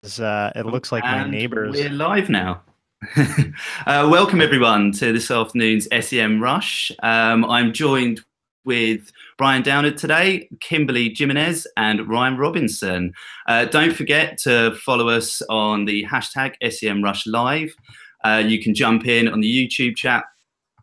It looks like my And neighbors. we're live now. Welcome everyone to this afternoon's SEM Rush. I'm joined with Brian Downer today, Kimberly Jimenez, and Ryan Robinson. Don't forget to follow us on the hashtag SEM Rush Live. You can jump in on the YouTube chat,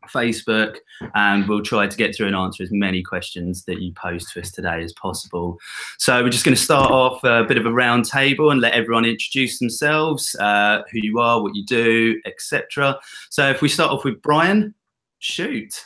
Facebook, and we'll try to get through and answer as many questions that you pose to us today as possible. So we're just going to start off a bit of a round table and let everyone introduce themselves, who you are, what you do, etc. So if we start off with Brian, shoot.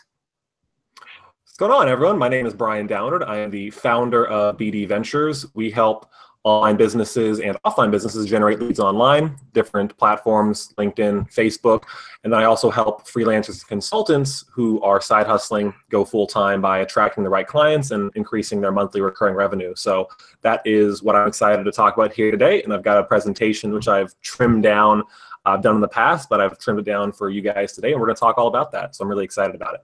What's going on, everyone? My name is Brian Downard. I am the founder of BD Ventures. We help online businesses and offline businesses generate leads online, different platforms, LinkedIn, Facebook. And then I also help freelancers and consultants who are side hustling go full-time by attracting the right clients and increasing their monthly recurring revenue. So that is what I'm excited to talk about here today. And I've got a presentation which I've trimmed down. I've done in the past, but I've trimmed it down for you guys today. And we're going to talk all about that. So I'm really excited about it.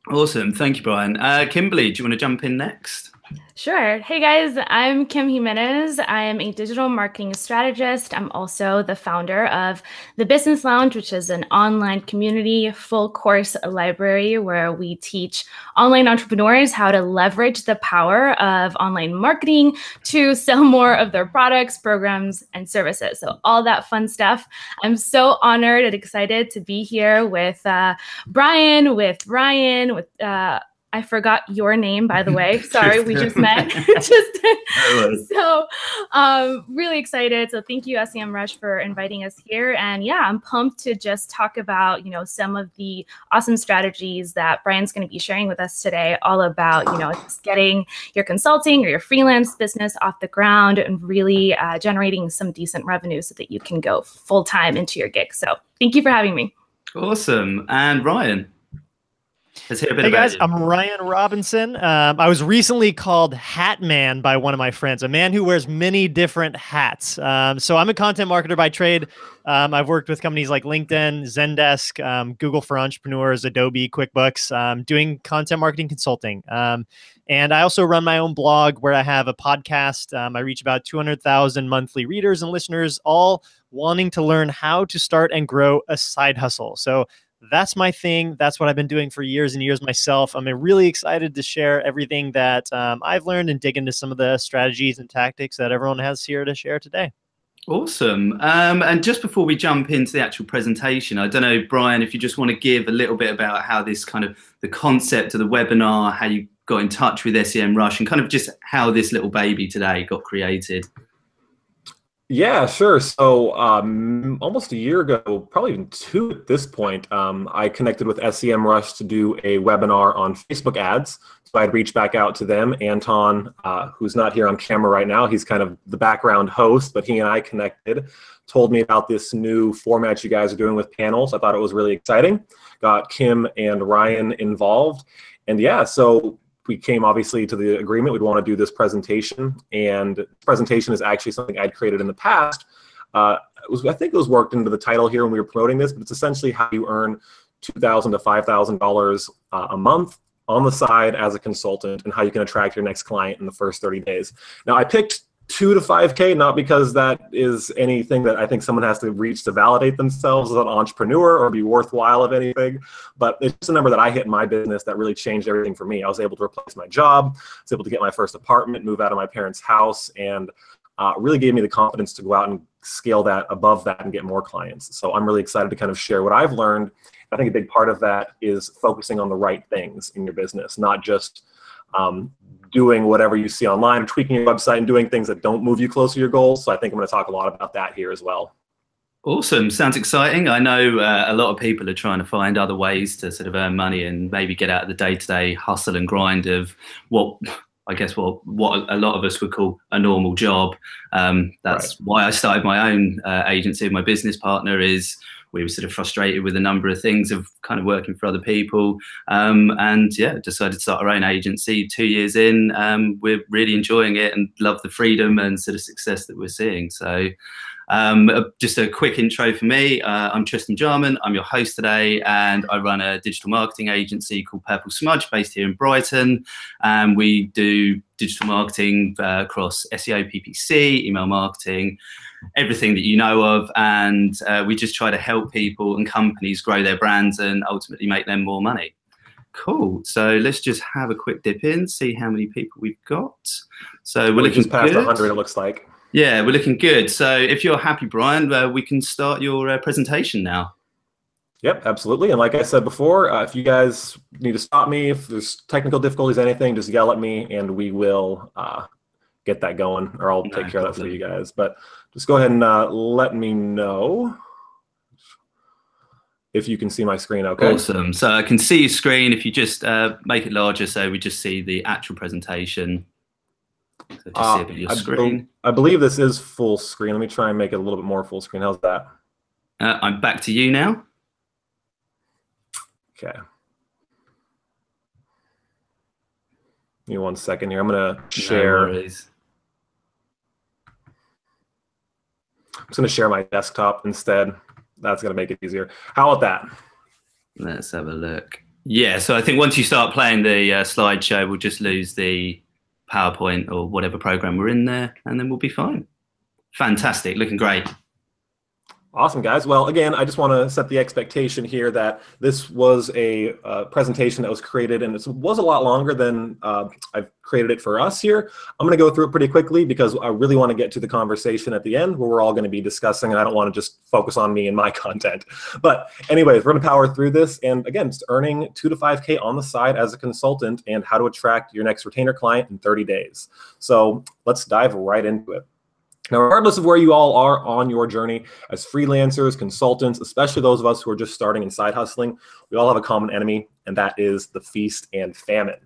Awesome. Thank you, Brian. Kimberly, do you want to jump in next? Sure. Hey guys, I'm Kim Jimenez. I am a digital marketing strategist. I'm also the founder of the Business Lounge, which is an online community full course library where we teach online entrepreneurs how to leverage the power of online marketing to sell more of their products, programs, and services. So all that fun stuff. I'm so honored and excited to be here with Brian, with Ryan, with I forgot your name, by the way. Sorry, we just met. So really excited. So thank you, SEM Rush, for inviting us here. And yeah, I'm pumped to just talk about, some of the awesome strategies that Brian's going to be sharing with us today, all about, just getting your consulting or your freelance business off the ground and really generating some decent revenue so that you can go full time into your gig. So thank you for having me. Awesome. And Ryan? Hey guys, I'm Ryan Robinson. I was recently called Hat Man by one of my friends, a man who wears many different hats. So I'm a content marketer by trade. I've worked with companies like LinkedIn, Zendesk, Google for Entrepreneurs, Adobe, QuickBooks, doing content marketing consulting. And I also run my own blog where I have a podcast. I reach about 200,000 monthly readers and listeners, all wanting to learn how to start and grow a side hustle. So that's my thing. That's what I've been doing for years and years myself. I'm really excited to share everything that I've learned and dig into some of the strategies and tactics that everyone has here to share today. Awesome. And just before we jump into the actual presentation, I don't know, Brian, if you just want to give a little bit about how this kind of the concept of the webinar, how you got in touch with SEM Rush, and kind of just how this little baby today got created. Yeah, sure. So almost a year ago, probably even two at this point, I connected with SEM Rush to do a webinar on Facebook ads. So I'd reach back out to them. Anton, who's not here on camera right now, he's kind of the background host, but he and I connected, told me about this new format you guys are doing with panels. I thought it was really exciting. Got Kim and Ryan involved. And yeah, so we came obviously to the agreement we'd want to do this presentation, and this presentation is actually something I'd created in the past. I think it was worked into the title here when we were promoting this, but it's essentially how you earn $2,000 to $5,000 a month on the side as a consultant, and how you can attract your next client in the first 30 days. Now, I picked 2 to 5K, not because that is anything that I think someone has to reach to validate themselves as an entrepreneur or be worthwhile of anything, but it's just a number that I hit in my business that really changed everything for me. I was able to replace my job, I was able to get my first apartment, move out of my parents' house, and really gave me the confidence to go out and scale that above that and get more clients. So I'm really excited to kind of share what I've learned. I think a big part of that is focusing on the right things in your business, not just doing whatever you see online, tweaking your website and doing things that don't move you closer to your goals. So I think I'm going to talk a lot about that here as well. Awesome. Sounds exciting. I know a lot of people are trying to find other ways to sort of earn money and maybe get out of the day-to-day hustle and grind of what a lot of us would call a normal job. That's why I started my own agency. My business partner is we were sort of frustrated with a number of things of kind of working for other people, and yeah, decided to start our own agency. 2 years in, we're really enjoying it and love the freedom and sort of success that we're seeing. So Just a quick intro for me. I'm Tristam Jarman. I'm your host today, and I run a digital marketing agency called Purple Smudge based here in Brighton. We do digital marketing across SEO, PPC, email marketing, everything that you know of. And we just try to help people and companies grow their brands and ultimately make them more money. Cool. So let's just have a quick dip in, see how many people we've got. So we're looking just past good. 100, it looks like. Yeah, we're looking good. So if you're happy, Brian, we can start your presentation now. Yep, absolutely. And like I said before, if you guys need to stop me, if there's technical difficulties, anything, just yell at me and we will get that going, or I'll take care of that for you guys. But just go ahead and let me know if you can see my screen okay. Awesome. So I can see your screen. If you just make it larger so we just see the actual presentation. So just see a bit of your screen. I believe this is full screen. Let me try and make it a little bit more full screen. How's that? I'm back to you now. Okay. Give me 1 second here. I'm going to share. No worries. I'm just going to share my desktop instead. That's going to make it easier. How about that? Let's have a look. Yeah, so I think once you start playing the slideshow, we'll just lose the PowerPoint or whatever program we're in there, and then we'll be fine. Fantastic, looking great. Awesome, guys. Well, again, I just want to set the expectation here that this was a presentation that was created, and it was a lot longer than I've created it for us here. I'm going to go through it pretty quickly because I really want to get to the conversation at the end where we're all going to be discussing, and I don't want to just focus on me and my content. But anyways, we're going to power through this. And again, it's earning 2 to 5K on the side as a consultant and how to attract your next retainer client in 30 days. So let's dive right into it. Now, regardless of where you all are on your journey as freelancers, consultants, especially those of us who are just starting and side hustling, we all have a common enemy, and that is the feast and famine.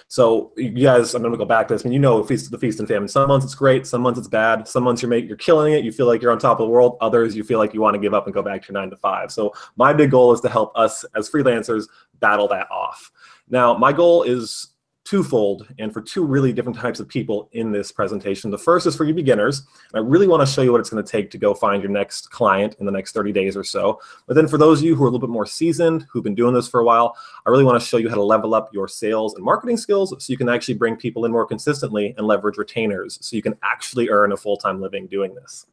So you guys, I'm going to go back to this. I mean, you know, the feast and famine. Some months it's great, some months it's bad. Some months you're killing it, you feel like you're on top of the world. Others, you feel like you want to give up and go back to your 9 to 5. So my big goal is to help us as freelancers battle that off. Now, my goal is twofold, and for two really different types of people in this presentation. The first is for you beginners. And I really want to show you what it's going to take to go find your next client in the next 30 days or so. But then for those of you who are a little bit more seasoned, who've been doing this for a while, I really want to show you how to level up your sales and marketing skills so you can actually bring people in more consistently and leverage retainers so you can actually earn a full-time living doing this.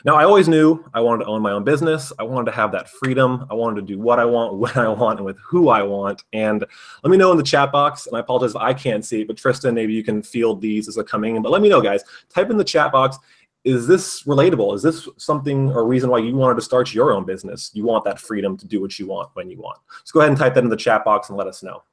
Now, I always knew I wanted to own my own business. I wanted to have that freedom. I wanted to do what I want, when I want, and with who I want. And let me know in the chat box, and I apologize if I can't see it, but Tristan, maybe you can field these as they're coming in. But let me know, guys. Type in the chat box, is this relatable? Is this something or a reason why you wanted to start your own business? You want that freedom to do what you want when you want. So go ahead and type that in the chat box and let us know.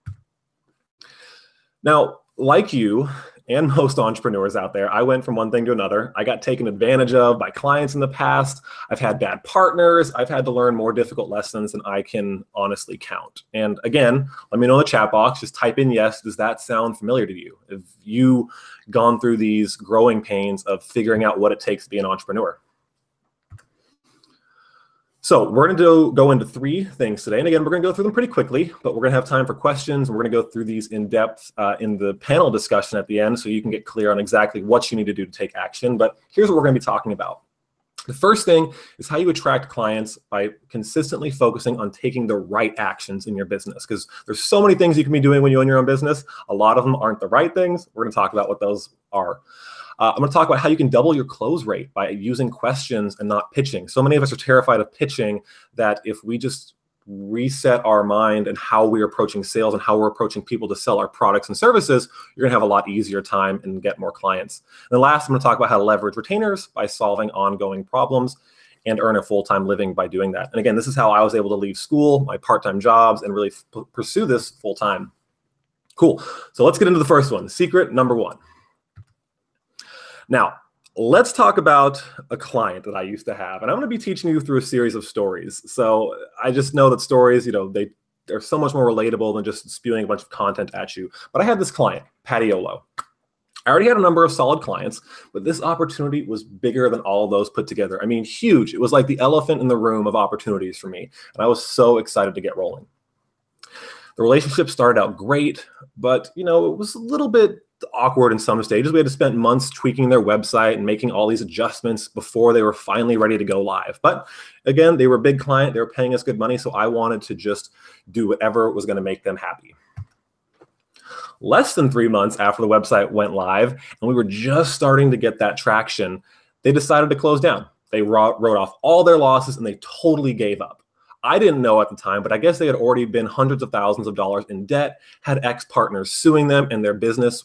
Now, like you, and most entrepreneurs out there, I went from one thing to another. I got taken advantage of by clients in the past. I've had bad partners. I've had to learn more difficult lessons than I can honestly count. And again, let me know in the chat box. Just type in yes. Does that sound familiar to you? Have you gone through these growing pains of figuring out what it takes to be an entrepreneur? So we're going to go into 3 things today. And again, we're going to go through them pretty quickly, but we're going to have time for questions. We're going to go through these in depth in the panel discussion at the end so you can get clear on exactly what you need to do to take action. But here's what we're going to be talking about. The first thing is how you attract clients by consistently focusing on taking the right actions in your business, because there's so many things you can be doing when you own your own business. A lot of them aren't the right things. We're going to talk about what those are. I'm going to talk about how you can double your close rate by using questions and not pitching. So many of us are terrified of pitching that if we just reset our mind and how we're approaching sales and how we're approaching people to sell our products and services, you're going to have a lot easier time and get more clients. And then last, I'm going to talk about how to leverage retainers by solving ongoing problems and earn a full-time living by doing that. And again, this is how I was able to leave school, my part-time jobs, and really pursue this full-time. Cool. So let's get into the first one, secret number 1. Now, let's talk about a client that I used to have, and I'm going to be teaching you through a series of stories. So I just know that stories, you know, they're so much more relatable than just spewing a bunch of content at you. But I had this client, Patiolo. I already had a number of solid clients, but this opportunity was bigger than all of those put together. I mean, huge. It was like the elephant in the room of opportunities for me, and I was so excited to get rolling. The relationship started out great, but, you know, it was a little bit awkward in some stages. We had to spend months tweaking their website and making all these adjustments before they were finally ready to go live. But again, they were a big client. They were paying us good money. So I wanted to just do whatever was going to make them happy. Less than 3 months after the website went live, and we were just starting to get that traction, they decided to close down. They wrote off all their losses and they totally gave up. I didn't know at the time, but I guess they had already been hundreds of thousands of dollars in debt, had ex-partners suing them, and their business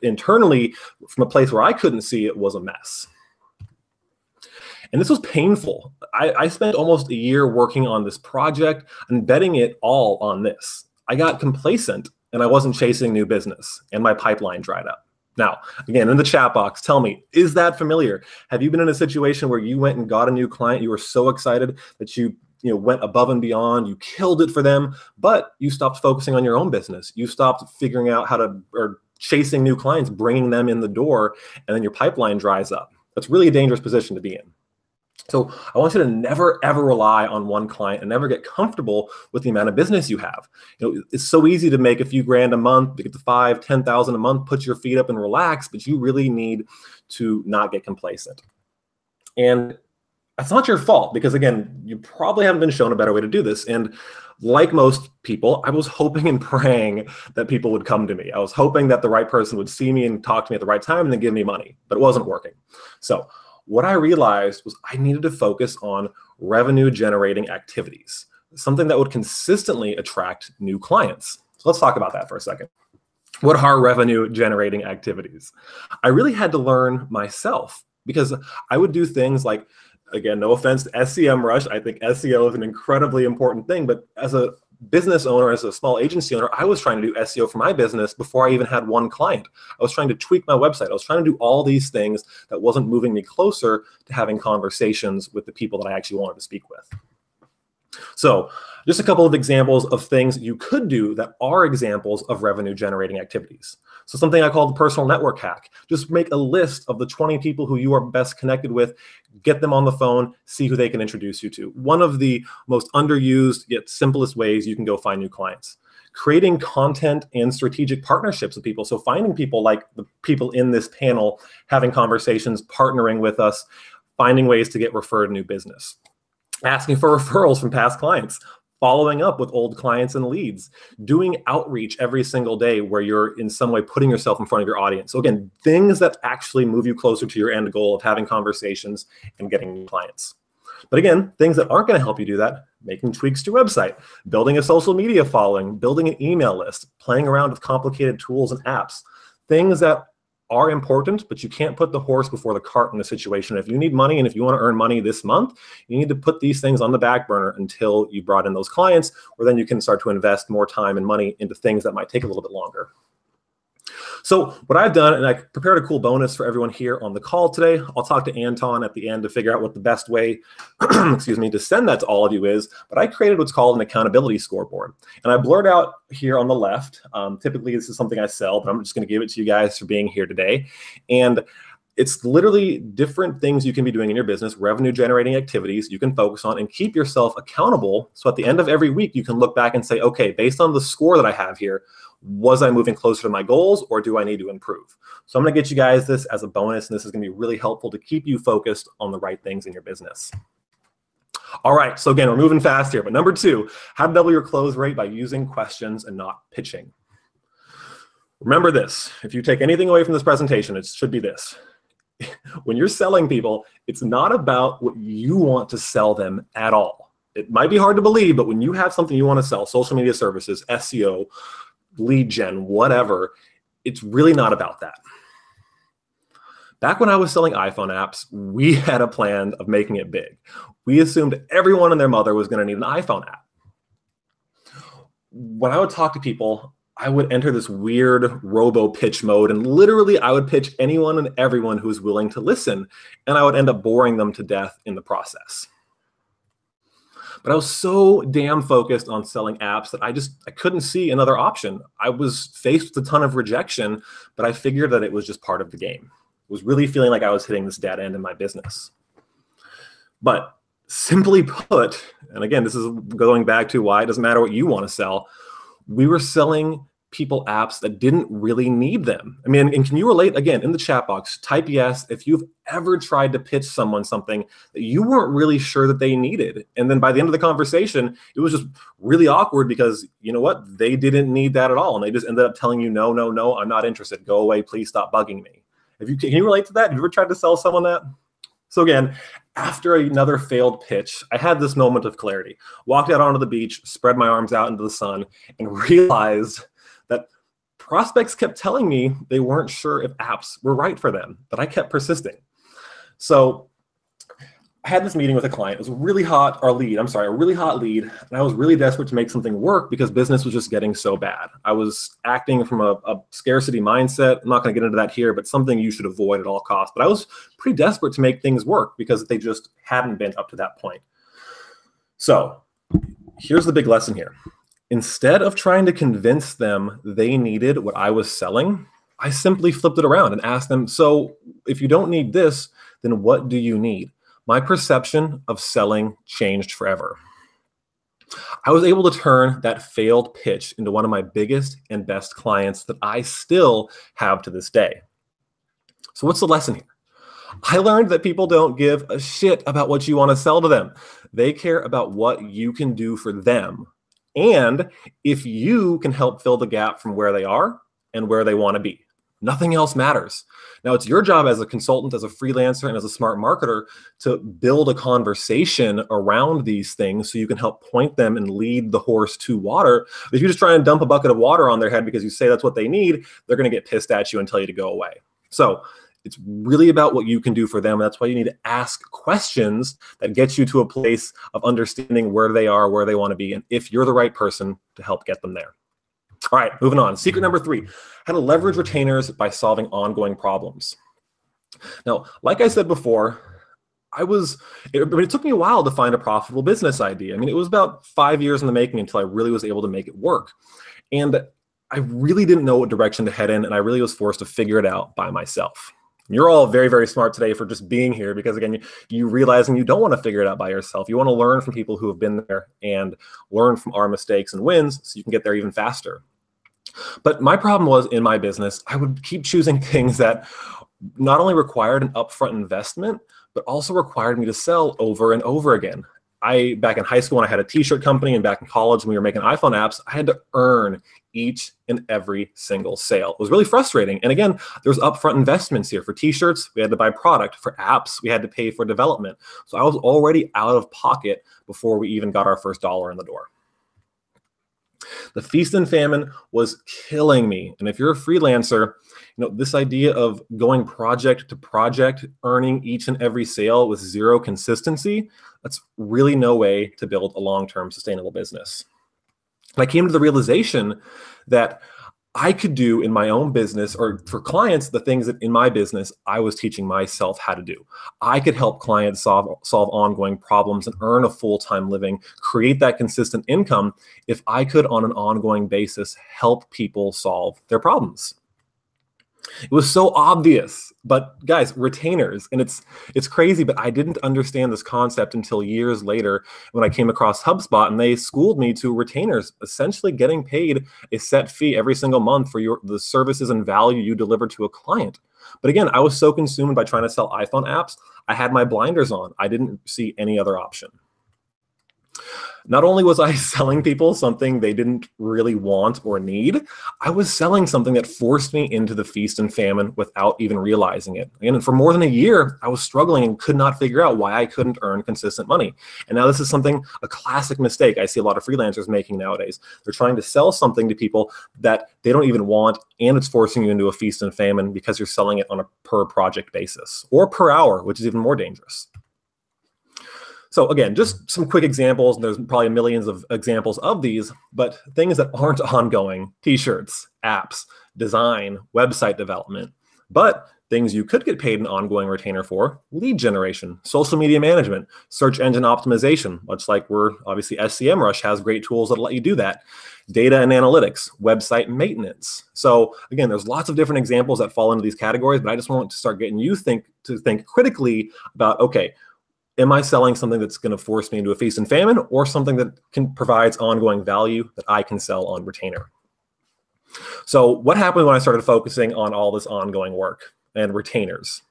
internally, from a place where I couldn't see it, was a mess. And this was painful. I spent almost a year working on this project and betting it all on this. I got complacent and I wasn't chasing new business, and my pipeline dried up. Now, again, in the chat box, tell me, is that familiar? Have you been in a situation where you went and got a new client, you were so excited that you went above and beyond, you killed it for them, but you stopped focusing on your own business. You stopped figuring out how to, or chasing new clients, bringing them in the door, and then your pipeline dries up. That's really a dangerous position to be in. So I want you to never, ever rely on one client and never get comfortable with the amount of business you have. It's so easy to make a few grand a month, to get to 5,000, 10,000 a month, put your feet up and relax, but you really need to not get complacent. And that's not your fault, because again, you probably haven't been shown a better way to do this. And like most people, I was hoping and praying that people would come to me. I was hoping that the right person would see me and talk to me at the right time and then give me money, but it wasn't working. So what I realized was I needed to focus on revenue generating activities, something that would consistently attract new clients. So let's talk about that for a second. What are revenue generating activities? I really had to learn myself, because I would do things like, again, no offense to Semrush, I think SEO is an incredibly important thing, but as a business owner, as a small agency owner, I was trying to do SEO for my business before I even had one client. I was trying to tweak my website. I was trying to do all these things that wasn't moving me closer to having conversations with the people that I actually wanted to speak with. So just a couple of examples of things you could do that are examples of revenue generating activities. So something I call the personal network hack. Just make a list of the 20 people who you are best connected with, get them on the phone, see who they can introduce you to. One of the most underused yet simplest ways you can go find new clients. Creating content and strategic partnerships with people. So finding people like the people in this panel, having conversations, partnering with us, finding ways to get referred new business. Asking for referrals from past clients, following up with old clients and leads, doing outreach every single day where you're in some way putting yourself in front of your audience. So again, things that actually move you closer to your end goal of having conversations and getting new clients. But again, things that aren't going to help you do that, making tweaks to your website, building a social media following, building an email list, playing around with complicated tools and apps, things that are important, but you can't put the horse before the cart in a situation. If you need money and if you want to earn money this month, you need to put these things on the back burner until you brought in those clients, or then you can start to invest more time and money into things that might take a little bit longer. So what I've done, and I prepared a cool bonus for everyone here on the call today. I'll talk to Anton at the end to figure out what the best way, excuse me, to send that to all of you is. But I created what's called an accountability scoreboard. And I blurred out here on the left. Typically, this is something I sell, but I'm just going to give it to you guys for being here today. And it's literally different things you can be doing in your business, revenue generating activities you can focus on and keep yourself accountable. So at the end of every week, you can look back and say, okay, based on the score that I have here, was I moving closer to my goals, or do I need to improve? So I'm going to get you guys this as a bonus, and this is going to be really helpful to keep you focused on the right things in your business. All right, so again, we're moving fast here, but number 2, how to double your close rate by using questions and not pitching. Remember this, if you take anything away from this presentation, it should be this. When you're selling people, it's not about what you want to sell them at all. It might be hard to believe, but when you have something you want to sell, social media services, SEO, lead gen, whatever, it's really not about that. Back when I was selling iPhone apps, we had a plan of making it big. We assumed everyone and their mother was going to need an iPhone app. When I would talk to people, I would enter this weird robo pitch mode, and literally I would pitch anyone and everyone who was willing to listen, and I would end up boring them to death in the process. But I was so damn focused on selling apps that I couldn't see another option. I was faced with a ton of rejection, but I figured that it was just part of the game. I was really feeling like I was hitting this dead end in my business. But simply put, and again, this is going back to why it doesn't matter what you want to sell, we were selling people apps that didn't really need them. I mean, and can you relate? Again, in the chat box, type yes if you've ever tried to pitch someone something that you weren't really sure that they needed. And then by the end of the conversation, it was just really awkward because, you know what, they didn't need that at all. And they just ended up telling you, no, no, no, I'm not interested. Go away. Please stop bugging me. Can you relate to that? Have you ever tried to sell someone that? So again, after another failed pitch, I had this moment of clarity. Walked out onto the beach, spread my arms out into the sun, and realized that prospects kept telling me they weren't sure if apps were right for them, but I kept persisting. So I had this meeting with a client. It was a really hot lead, and I was really desperate to make something work because business was just getting so bad. I was acting from a scarcity mindset. I'm not going to get into that here, but something you should avoid at all costs. But I was pretty desperate to make things work because they just hadn't been up to that point. So here's the big lesson here. Instead of trying to convince them they needed what I was selling, I simply flipped it around and asked them, so if you don't need this, then what do you need? My perception of selling changed forever. I was able to turn that failed pitch into one of my biggest and best clients that I still have to this day. So what's the lesson here? I learned that people don't give a shit about what you want to sell to them. They care about what you can do for them. And if you can help fill the gap from where they are and where they want to be. Nothing else matters. Now, it's your job as a consultant, as a freelancer, and as a smart marketer to build a conversation around these things so you can help point them and lead the horse to water. But if you just try and dump a bucket of water on their head because you say that's what they need, they're going to get pissed at you and tell you to go away. So it's really about what you can do for them. That's why you need to ask questions that get you to a place of understanding where they are, where they want to be, and if you're the right person to help get them there. All right, moving on. Secret number 3, how to leverage retainers by solving ongoing problems. Now, like I said before, it took me a while to find a profitable business idea. I mean, it was about 5 years in the making until I really was able to make it work. And I really didn't know what direction to head in, and I really was forced to figure it out by myself. You're all very, very smart today for just being here because, again, you realizing you don't want to figure it out by yourself. You want to learn from people who have been there and learn from our mistakes and wins so you can get there even faster. But my problem was in my business, I would keep choosing things that not only required an upfront investment, but also required me to sell over and over again. Back in high school, when I had a t-shirt company, and back in college when we were making iPhone apps, I had to earn each and every single sale. It was really frustrating. And again, there was upfront investments here. For t-shirts, we had to buy product. For apps, we had to pay for development. So I was already out of pocket before we even got our first dollar in the door. The feast and famine was killing me. And if you're a freelancer, this idea of going project to project, earning each and every sale with zero consistency, that's really no way to build a long-term sustainable business. And I came to the realization that I could do in my own business, or for clients, the things that in my business I was teaching myself how to do. I could help clients solve ongoing problems and earn a full-time living, create that consistent income if I could, on an ongoing basis, help people solve their problems. It was so obvious, but guys, retainers, and it's crazy, but I didn't understand this concept until years later when I came across HubSpot, and they schooled me to retainers, essentially getting paid a set fee every single month for the services and value you deliver to a client. But again, I was so consumed by trying to sell iPhone apps, I had my blinders on. I didn't see any other option. Not only was I selling people something they didn't really want or need, I was selling something that forced me into the feast and famine without even realizing it. And for more than a year, I was struggling and could not figure out why I couldn't earn consistent money. And now this is a classic mistake I see a lot of freelancers making nowadays. They're trying to sell something to people that they don't even want, and it's forcing you into a feast and famine because you're selling it on a per project basis or per hour, which is even more dangerous. So again, just some quick examples. There's probably millions of examples of these, but things that aren't ongoing: t-shirts, apps, design, website development. But things you could get paid an ongoing retainer for: lead generation, social media management, search engine optimization, much like obviously Semrush has great tools that let you do that. Data and analytics, website maintenance. So again, there's lots of different examples that fall into these categories, but I just want to start getting you to think critically about, okay, am I selling something that's going to force me into a feast and famine, or something that provides ongoing value that I can sell on retainer? So what happened when I started focusing on all this ongoing work and retainers?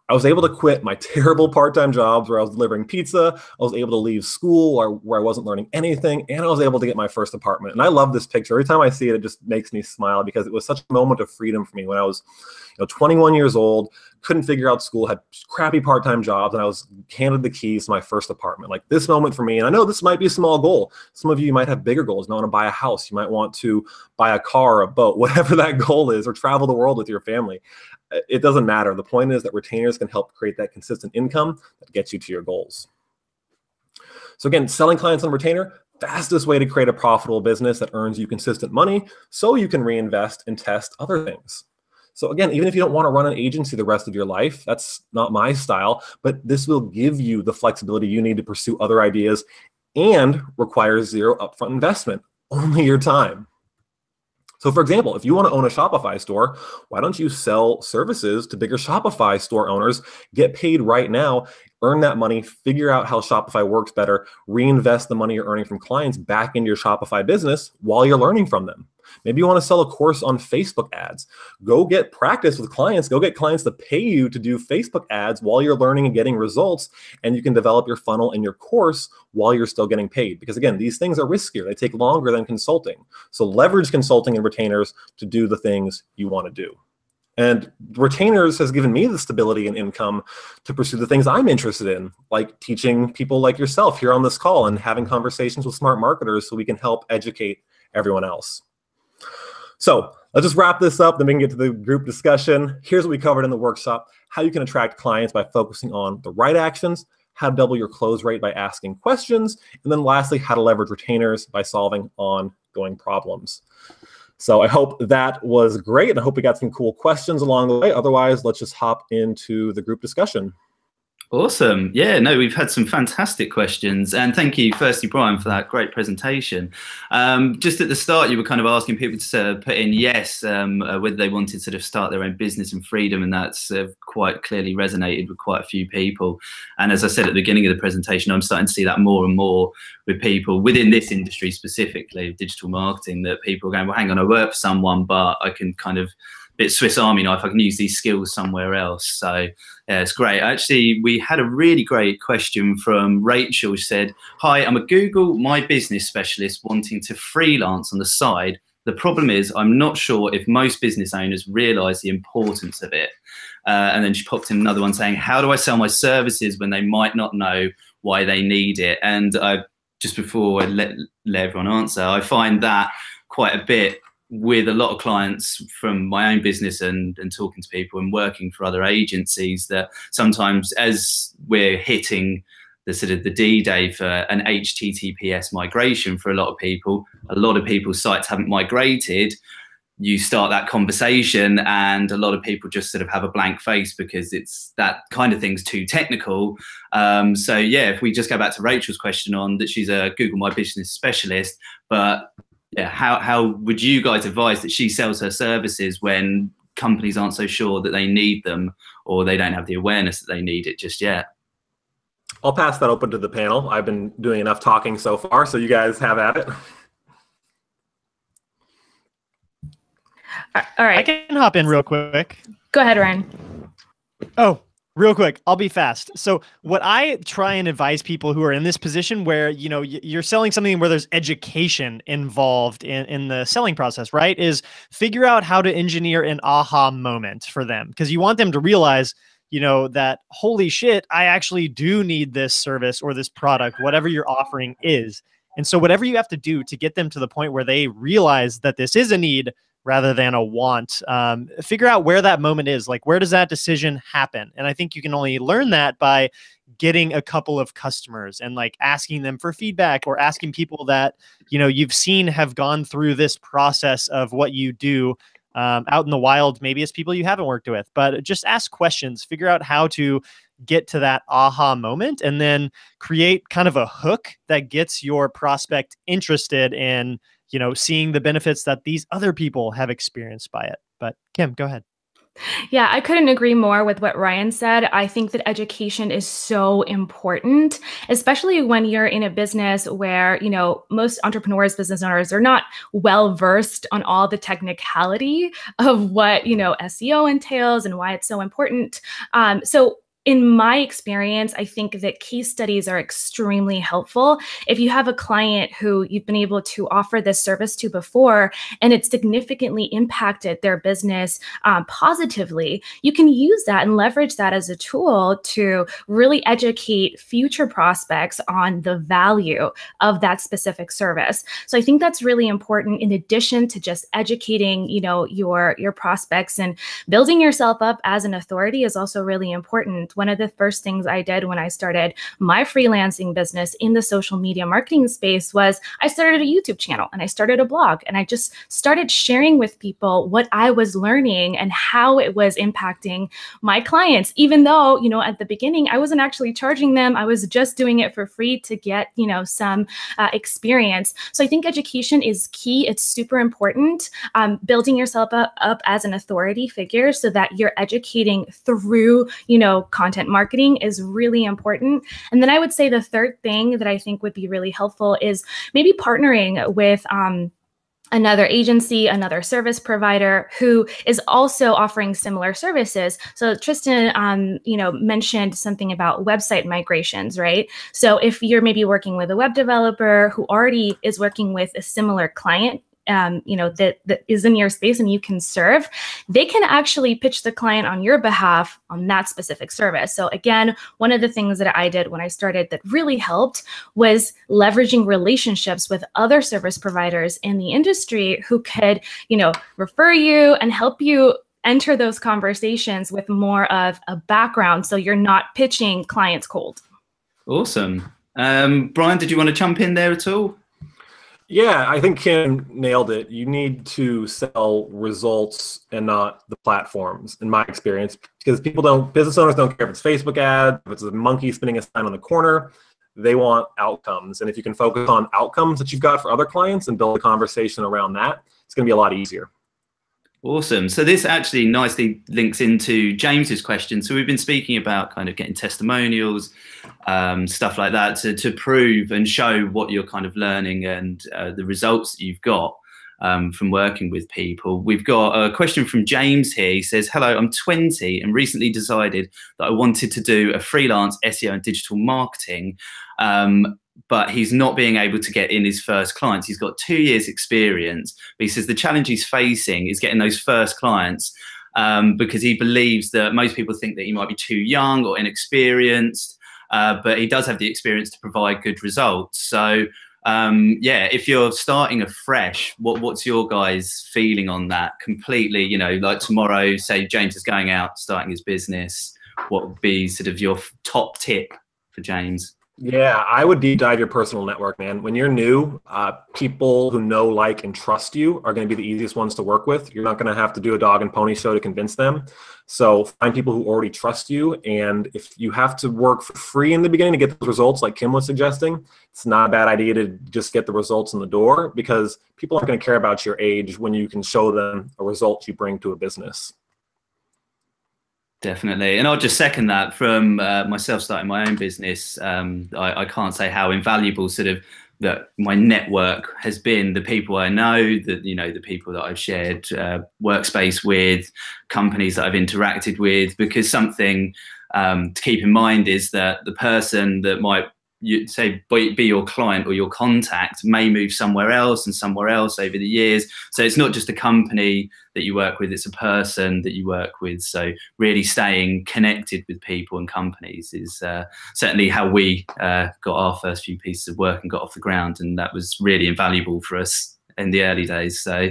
I was able to quit my terrible part-time jobs where I was delivering pizza. I was able to leave school where I wasn't learning anything, and I was able to get my first apartment. And I love this picture. Every time I see it, it just makes me smile because it was such a moment of freedom for me when I was 21 years old, couldn't figure out school, had crappy part-time jobs, and I was handed the keys to my first apartment. Like this moment for me, and I know this might be a small goal. Some of you might have bigger goals. You might want to buy a house. You might want to buy a car or a boat, whatever that goal is, or travel the world with your family. It doesn't matter. The point is that retainers can help create that consistent income that gets you to your goals. So again, selling clients on retainer, fastest way to create a profitable business that earns you consistent money so you can reinvest and test other things. So again, even if you don't want to run an agency the rest of your life, that's not my style, but this will give you the flexibility you need to pursue other ideas and requires zero upfront investment, only your time. So for example, if you want to own a Shopify store, why don't you sell services to bigger Shopify store owners, get paid right now, earn that money, figure out how Shopify works better, reinvest the money you're earning from clients back into your Shopify business while you're learning from them. Maybe you want to sell a course on Facebook ads. Go get practice with clients. Go get clients to pay you to do Facebook ads while you're learning and getting results, and you can develop your funnel and your course while you're still getting paid. Because again, these things are riskier. They take longer than consulting. So leverage consulting and retainers to do the things you want to do. And retainers has given me the stability and income to pursue the things I'm interested in, like teaching people like yourself here on this call and having conversations with smart marketers so we can help educate everyone else. So let's just wrap this up, then we can get to the group discussion. Here's what we covered in the workshop: how you can attract clients by focusing on the right actions, how to double your close rate by asking questions, and then lastly, how to leverage retainers by solving ongoing problems. So I hope that was great, and I hope we got some cool questions along the way. Otherwise, let's just hop into the group discussion. Awesome. Yeah, no, we've had some fantastic questions. And thank you, firstly, Brian, for that great presentation. Just at the start, you were kind of asking people to put in yes, whether they wanted to sort of start their own business and freedom. And that's quite clearly resonated with quite a few people. And as I said at the beginning of the presentation, I'm starting to see that more and more with people within this industry, specifically digital marketing, that people are going, well, hang on, I work for someone, but I can kind of bit Swiss Army knife, I can use these skills somewhere else. So yeah, it's great. Actually, we had a really great question from Rachel. Who said, hi, I'm a Google My Business specialist wanting to freelance on the side. The problem is I'm not sure if most business owners realize the importance of it. And then she popped in another one saying, how do I sell my services when they might not know why they need it? And just before I let everyone answer, I find that quite a bit with a lot of clients from my own business and talking to people and working for other agencies, that sometimes as we're hitting the sort of the D-Day for an HTTPS migration for a lot of people's sites haven't migrated. You start that conversation and a lot of people just sort of have a blank face because it's that kind of thing's too technical. So yeah, if we just go back to Rachel's question on that, she's a Google My Business specialist, but yeah, how would you guys advise that she sells her services when companies aren't so sure that they need them or they don't have the awareness that they need it just yet? I'll pass that open to the panel. I've been doing enough talking so far, so you guys have at it. All right. I can hop in real quick. Go ahead, Ryan. Oh, real quick. I'll be fast. So what I try and advise people who are in this position where, you know, you're selling something where there's education involved in the selling process, right, is figure out how to engineer an aha moment for them, because you want them to realize, you know, that holy shit, I actually do need this service or this product, whatever your offering is. And so whatever you have to do to get them to the point where they realize that this is a need rather than a want, figure out where that moment is. Like, where does that decision happen? And I think you can only learn that by getting a couple of customers and like asking them for feedback, or asking people that, you know, you've seen have gone through this process of what you do out in the wild. Maybe it's people you haven't worked with, but just ask questions, figure out how to get to that aha moment, and then create kind of a hook that gets your prospect interested in, you know, seeing the benefits that these other people have experienced by it. But Kim, go ahead. Yeah, I couldn't agree more with what Ryan said. I think that education is so important, especially when you're in a business where, most entrepreneurs, business owners are not well versed on all the technicality of what, SEO entails and why it's so important. So in my experience, I think that case studies are extremely helpful. If you have a client who you've been able to offer this service to before, and it significantly impacted their business positively, you can use that and leverage that as a tool to really educate future prospects on the value of that specific service. So I think that's really important, in addition to just educating, your prospects, and building yourself up as an authority is also really important. One of the first things I did when I started my freelancing business in the social media marketing space was I started a YouTube channel and I started a blog, and I just started sharing with people what I was learning and how it was impacting my clients. Even though, at the beginning, I wasn't actually charging them. I was just doing it for free to get, some experience. So I think education is key. It's super important. Building yourself up as an authority figure so that you're educating through, content marketing is really important. And then I would say the third thing that I think would be really helpful is maybe partnering with another agency, another service provider who is also offering similar services. So Tristan, mentioned something about website migrations, right? So if you're maybe working with a web developer who already is working with a similar client, that is in your space and you can serve, they can actually pitch the client on your behalf on that specific service. So again, one of the things that I did when I started that really helped was leveraging relationships with other service providers in the industry who could, refer you and help you enter those conversations with more of a background, so you're not pitching clients cold. Awesome. Brian, did you want to jump in there at all? Yeah, I think Kim nailed it. You need to sell results and not the platforms, in my experience, because business owners don't care if it's Facebook ad, if it's a monkey spinning a sign on the corner. They want outcomes. And if you can focus on outcomes that you've got for other clients and build a conversation around that, it's going to be a lot easier. Awesome. So this actually nicely links into James's question. So we've been speaking about kind of getting testimonials, stuff like that to prove and show what you're kind of learning and the results that you've got from working with people. We've got a question from James here. He says, hello, I'm 20 and recently decided that I wanted to do a freelance SEO and digital marketing, but he's not being able to get in his first clients. He's got 2 years experience, but he says the challenge he's facing is getting those first clients because he believes that most people think that he might be too young or inexperienced, but he does have the experience to provide good results. So yeah, if you're starting afresh, what's your guys' feeling on that completely? Like tomorrow, say James is going out, starting his business, what would be sort of your top tip for James? Yeah, I would deep dive your personal network, man. When you're new, people who know, like, and trust you are going to be the easiest ones to work with. You're not going to have to do a dog and pony show to convince them. So find people who already trust you. And if you have to work for free in the beginning to get the results, like Kim was suggesting, it's not a bad idea to just get the results in the door, because people aren't going to care about your age when you can show them a result you bring to a business. Definitely. And I'll just second that from myself starting my own business. I can't say how invaluable sort of that my network has been, the people I know, the people that I've shared workspace with, companies that I've interacted with, because something to keep in mind is that the person that might be your client or your contact may move somewhere else and somewhere else over the years. So it's not just a company that you work with, it's a person that you work with. So really staying connected with people and companies is certainly how we got our first few pieces of work and got off the ground. And that was really invaluable for us in the early days. So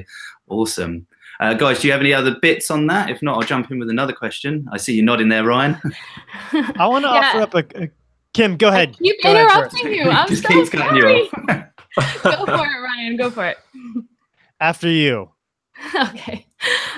awesome. Guys, do you have any other bits on that? If not, I'll jump in with another question. I see you nodding there, Ryan. I want to offer up a Kim, go ahead. I keep interrupting you. I'm just so keeps cutting you off. Go for it, Ryan. Go for it. After you. Okay.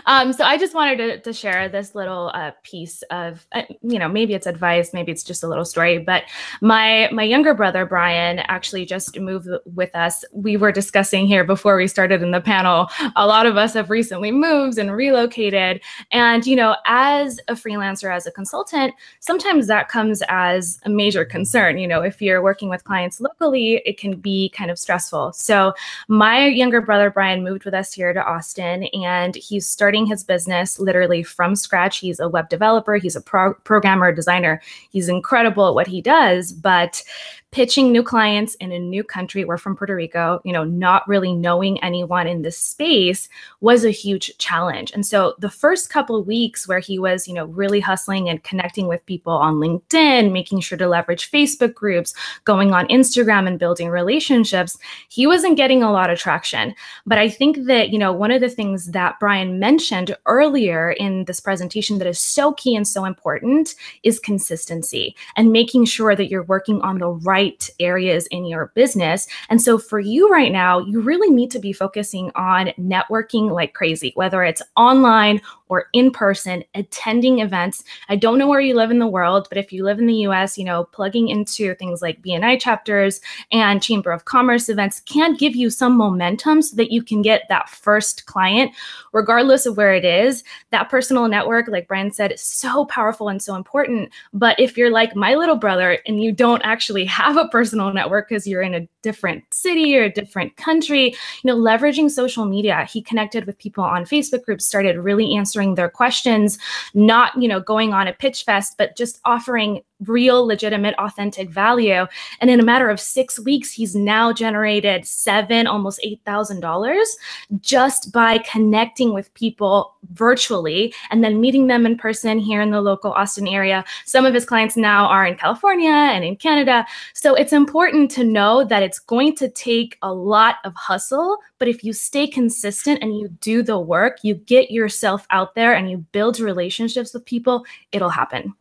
So I just wanted to share this little piece of, maybe it's advice, maybe it's just a little story, but my younger brother, Brian, actually just moved with us. We were discussing here before we started in the panel, a lot of us have recently moved and relocated. And, as a freelancer, as a consultant, sometimes that comes as a major concern. If you're working with clients locally, it can be kind of stressful. So my younger brother, Brian, moved with us here to Austin, and he's starting his business literally from scratch. He's a web developer. He's a programmer, designer. He's incredible at what he does, but pitching new clients in a new country, we're from Puerto Rico, not really knowing anyone in this space was a huge challenge. And so the first couple of weeks where he was, really hustling and connecting with people on LinkedIn, making sure to leverage Facebook groups, going on Instagram and building relationships, he wasn't getting a lot of traction. But I think that, one of the things that Brian mentioned earlier in this presentation that is so key and so important is consistency and making sure that you're working on the right areas in your business. And so for you right now, you really need to be focusing on networking like crazy, whether it's online or in person, attending events. I don't know where you live in the world, but if you live in the US, plugging into things like BNI chapters and Chamber of Commerce events can give you some momentum so that you can get that first client, regardless of where it is. That personal network, like Brian said, is so powerful and so important. But if you're like my little brother and you don't actually have a personal network because you're in a different city or a different country, leveraging social media, he connected with people on Facebook groups, started really answering their questions, not, going on a pitch fest, but just offering real, legitimate, authentic value. And in a matter of 6 weeks, he's now generated almost $8,000 just by connecting with people virtually and then meeting them in person here in the local Austin area. Some of his clients now are in California and in Canada. So it's important to know that it's going to take a lot of hustle, but if you stay consistent and you do the work, you get yourself out there and you build relationships with people, it'll happen.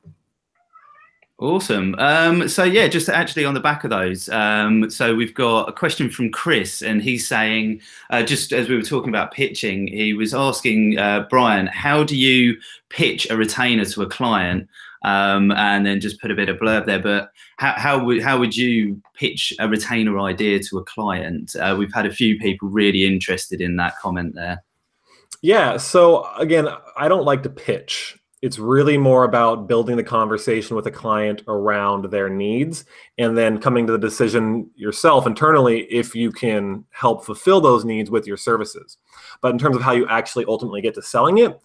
Awesome. So yeah, just actually on the back of those, so we've got a question from Chris, and he's saying, just as we were talking about pitching, he was asking Brian, how do you pitch a retainer to a client? And then just put a bit of blurb there, but how would you pitch a retainer idea to a client? We've had a few people really interested in that comment there. Yeah, so again, I don't like to pitch. It's really more about building the conversation with a client around their needs and then coming to the decision yourself internally if you can help fulfill those needs with your services. But in terms of how you actually ultimately get to selling it,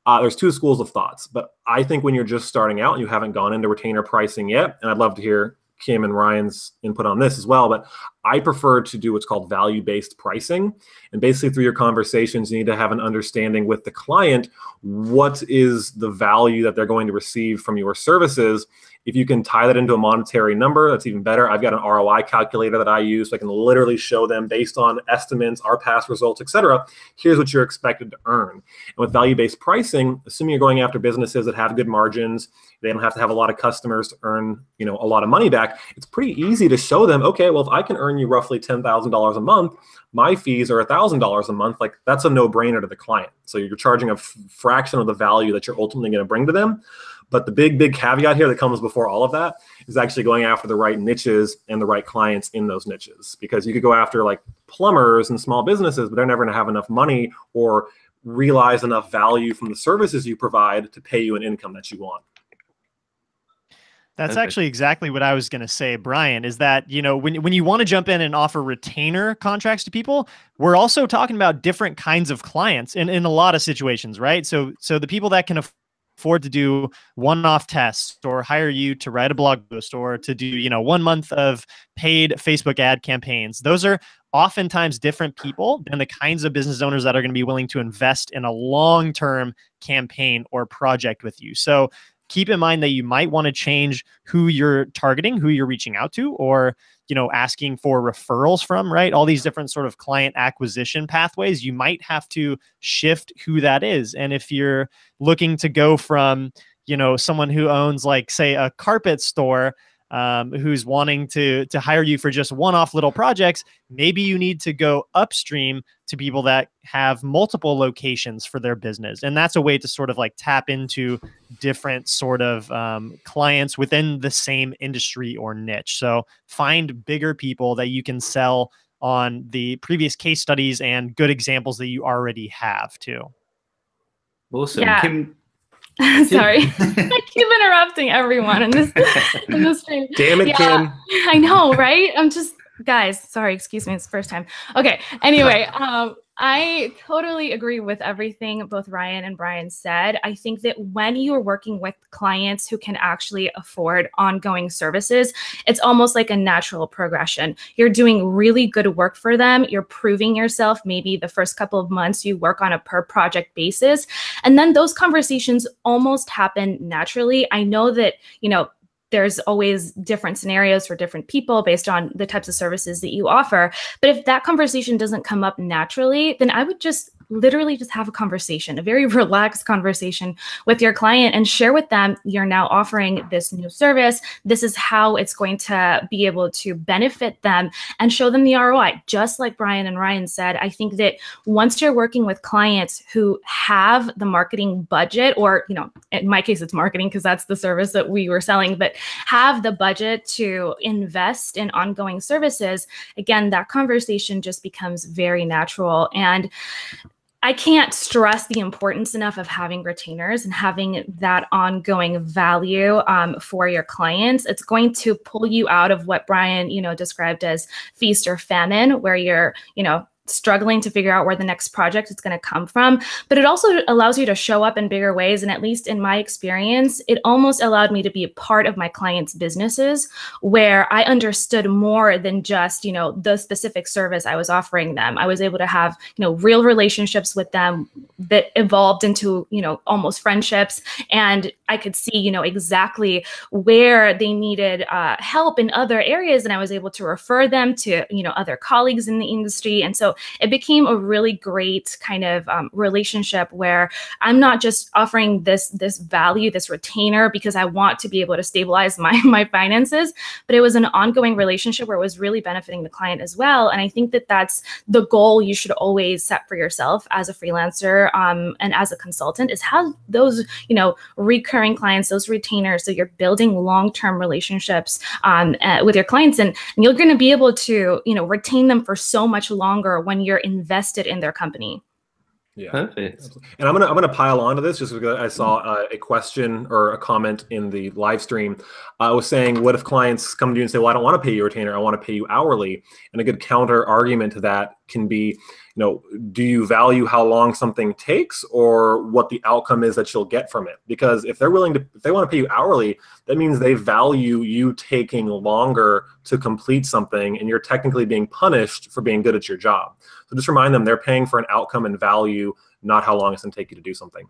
there's two schools of thoughts. But I think when you're just starting out and you haven't gone into retainer pricing yet, and I'd love to hear Kim and Ryan's input on this as well, but I prefer to do what's called value-based pricing. And basically through your conversations, you need to have an understanding with the client, what is the value that they're going to receive from your services. If you can tie that into a monetary number, that's even better. I've got an ROI calculator that I use, so I can literally show them based on estimates, our past results, et cetera, here's what you're expected to earn. And with value-based pricing, assuming you're going after businesses that have good margins, they don't have to have a lot of customers to earn, a lot of money back, it's pretty easy to show them, okay, well, if I can earn you roughly $10,000 a month, my fees are $1,000 a month. Like, that's a no-brainer to the client. So you're charging a fraction of the value that you're ultimately going to bring to them. But the big caveat here that comes before all of that is actually going after the right niches and the right clients in those niches. Because you could go after like plumbers and small businesses, but they're never going to have enough money or realize enough value from the services you provide to pay you an income that you want. That's actually exactly what I was going to say, Brian, is that, when you want to jump in and offer retainer contracts to people, we're also talking about different kinds of clients in a lot of situations, right? So the people that can afford to do one-off tests or hire you to write a blog post or to do, 1 month of paid Facebook ad campaigns, those are oftentimes different people than the kinds of business owners that are going to be willing to invest in a long-term campaign or project with you. So keep in mind that you might want to change who you're targeting, who you're reaching out to, or, asking for referrals from, right? All these different sort of client acquisition pathways, you might have to shift who that is. And if you're looking to go from, someone who owns, like, say, a carpet store, who's wanting to hire you for just one-off little projects, maybe you need to go upstream to people that have multiple locations for their business. And that's a way to sort of like tap into different sort of clients within the same industry or niche. So find bigger people that you can sell on the previous case studies and good examples that you already have too. Awesome. Yeah. Kim. Sorry, I keep interrupting everyone in this stream. Damn it, Kim. I know, right? I'm just, guys, sorry, excuse me, it's the first time. Okay, anyway, I totally agree with everything both Ryan and Brian said. I think that when you're working with clients who can actually afford ongoing services, it's almost like a natural progression. You're doing really good work for them. You're proving yourself. Maybe the first couple of months you work on a per project basis. And then those conversations almost happen naturally. I know that, there's always different scenarios for different people based on the types of services that you offer. But if that conversation doesn't come up naturally, then I would just literally just have a conversation, a very relaxed conversation with your client, and share with them, you're now offering this new service. This is how it's going to be able to benefit them, and show them the ROI. Just like Brian and Ryan said, I think that once you're working with clients who have the marketing budget, or, in my case, it's marketing because that's the service that we were selling, but have the budget to invest in ongoing services, again, that conversation just becomes very natural. And I can't stress the importance enough of having retainers and having that ongoing value for your clients. It's going to pull you out of what Brian, described as feast or famine, where you're, struggling to figure out where the next project is going to come from. But it also allows you to show up in bigger ways. And at least in my experience, it almost allowed me to be a part of my clients' businesses, where I understood more than just, the specific service I was offering them. I was able to have, real relationships with them that evolved into, almost friendships. And I could see, exactly where they needed help in other areas. And I was able to refer them to, other colleagues in the industry. And so it became a really great kind of relationship, where I'm not just offering this value, this retainer, because I want to be able to stabilize my finances, but it was an ongoing relationship where it was really benefiting the client as well. And I think that that's the goal you should always set for yourself as a freelancer and as a consultant, is have those, recurring clients, those retainers, so you're building long-term relationships with your clients, and you're going to be able to, retain them for so much longer when you're invested in their company. Yeah, perfect. And I'm gonna pile onto this just because I saw a question or a comment in the live stream. I was saying, what if clients come to you and say, "Well, I don't want to pay you a retainer. I want to pay you hourly." And a good counter argument to that can be, do you value how long something takes, or what the outcome is that you'll get from it? Because if they want to pay you hourly, that means they value you taking longer to complete something, and you're technically being punished for being good at your job. So just remind them they're paying for an outcome and value, not how long it's going to take you to do something.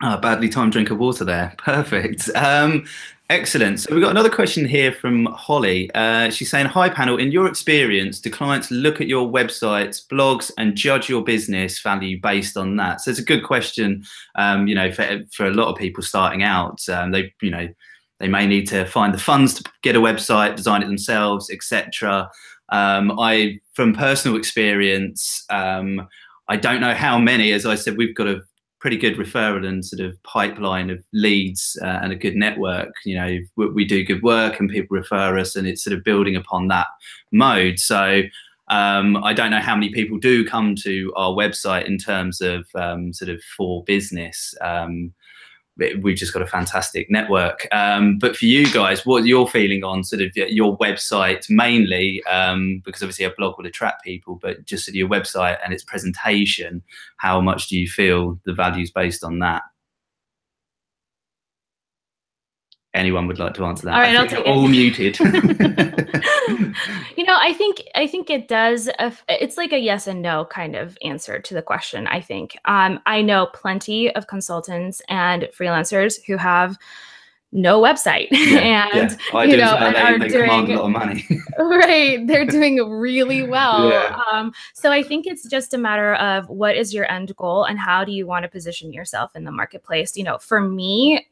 Badly timed drink of water there. Perfect. Excellent. So we've got another question here from Holly. She's saying, "Hi panel, in your experience, do clients look at your websites, blogs, and judge your business value based on that?" So it's a good question. For a lot of people starting out, they may need to find the funds to get a website, design it themselves, etc. From personal experience, I don't know how many. As I said, we've got a pretty good referral and sort of pipeline of leads and a good network. We do good work and people refer us, and it's sort of building upon that mode. So I don't know how many people do come to our website in terms of sort of for business. We've just got a fantastic network. But for you guys, what you're feeling on sort of your website mainly, because obviously a blog will attract people, but just at your website and its presentation, how much do you feel the value's based on that? Anyone would like to answer that? All right, I'll take it. All muted. I think it does. It's like a yes and no kind of answer to the question. I think I know plenty of consultants and freelancers who have no website, and they command a lot of money. Right, they're doing really well. Yeah. So I think it's just a matter of what is your end goal and how do you want to position yourself in the marketplace. For me,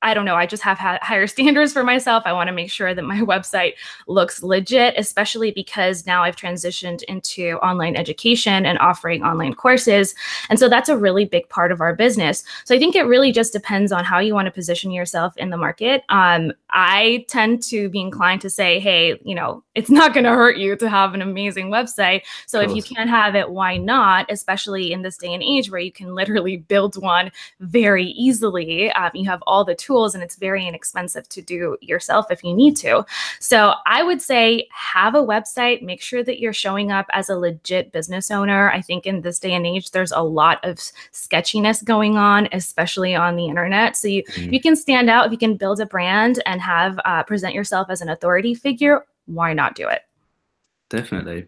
I don't know, I just have higher standards for myself. I want to make sure that my website looks legit, especially because now I've transitioned into online education and offering online courses. And so that's a really big part of our business. So I think it really just depends on how you want to position yourself in the market. I tend to be inclined to say, hey, you know, it's not going to hurt you to have an amazing website. So if you can't have it, why not? Especially in this day and age where you can literally build one very easily. You have all the tools and it's very inexpensive to do yourself if you need to. So I would say have a website, make sure that you're showing up as a legit business owner. I think in this day and age, there's a lot of sketchiness going on, especially on the internet. So you can stand out, if you can build a brand and have present yourself as an authority figure, why not do it? Definitely.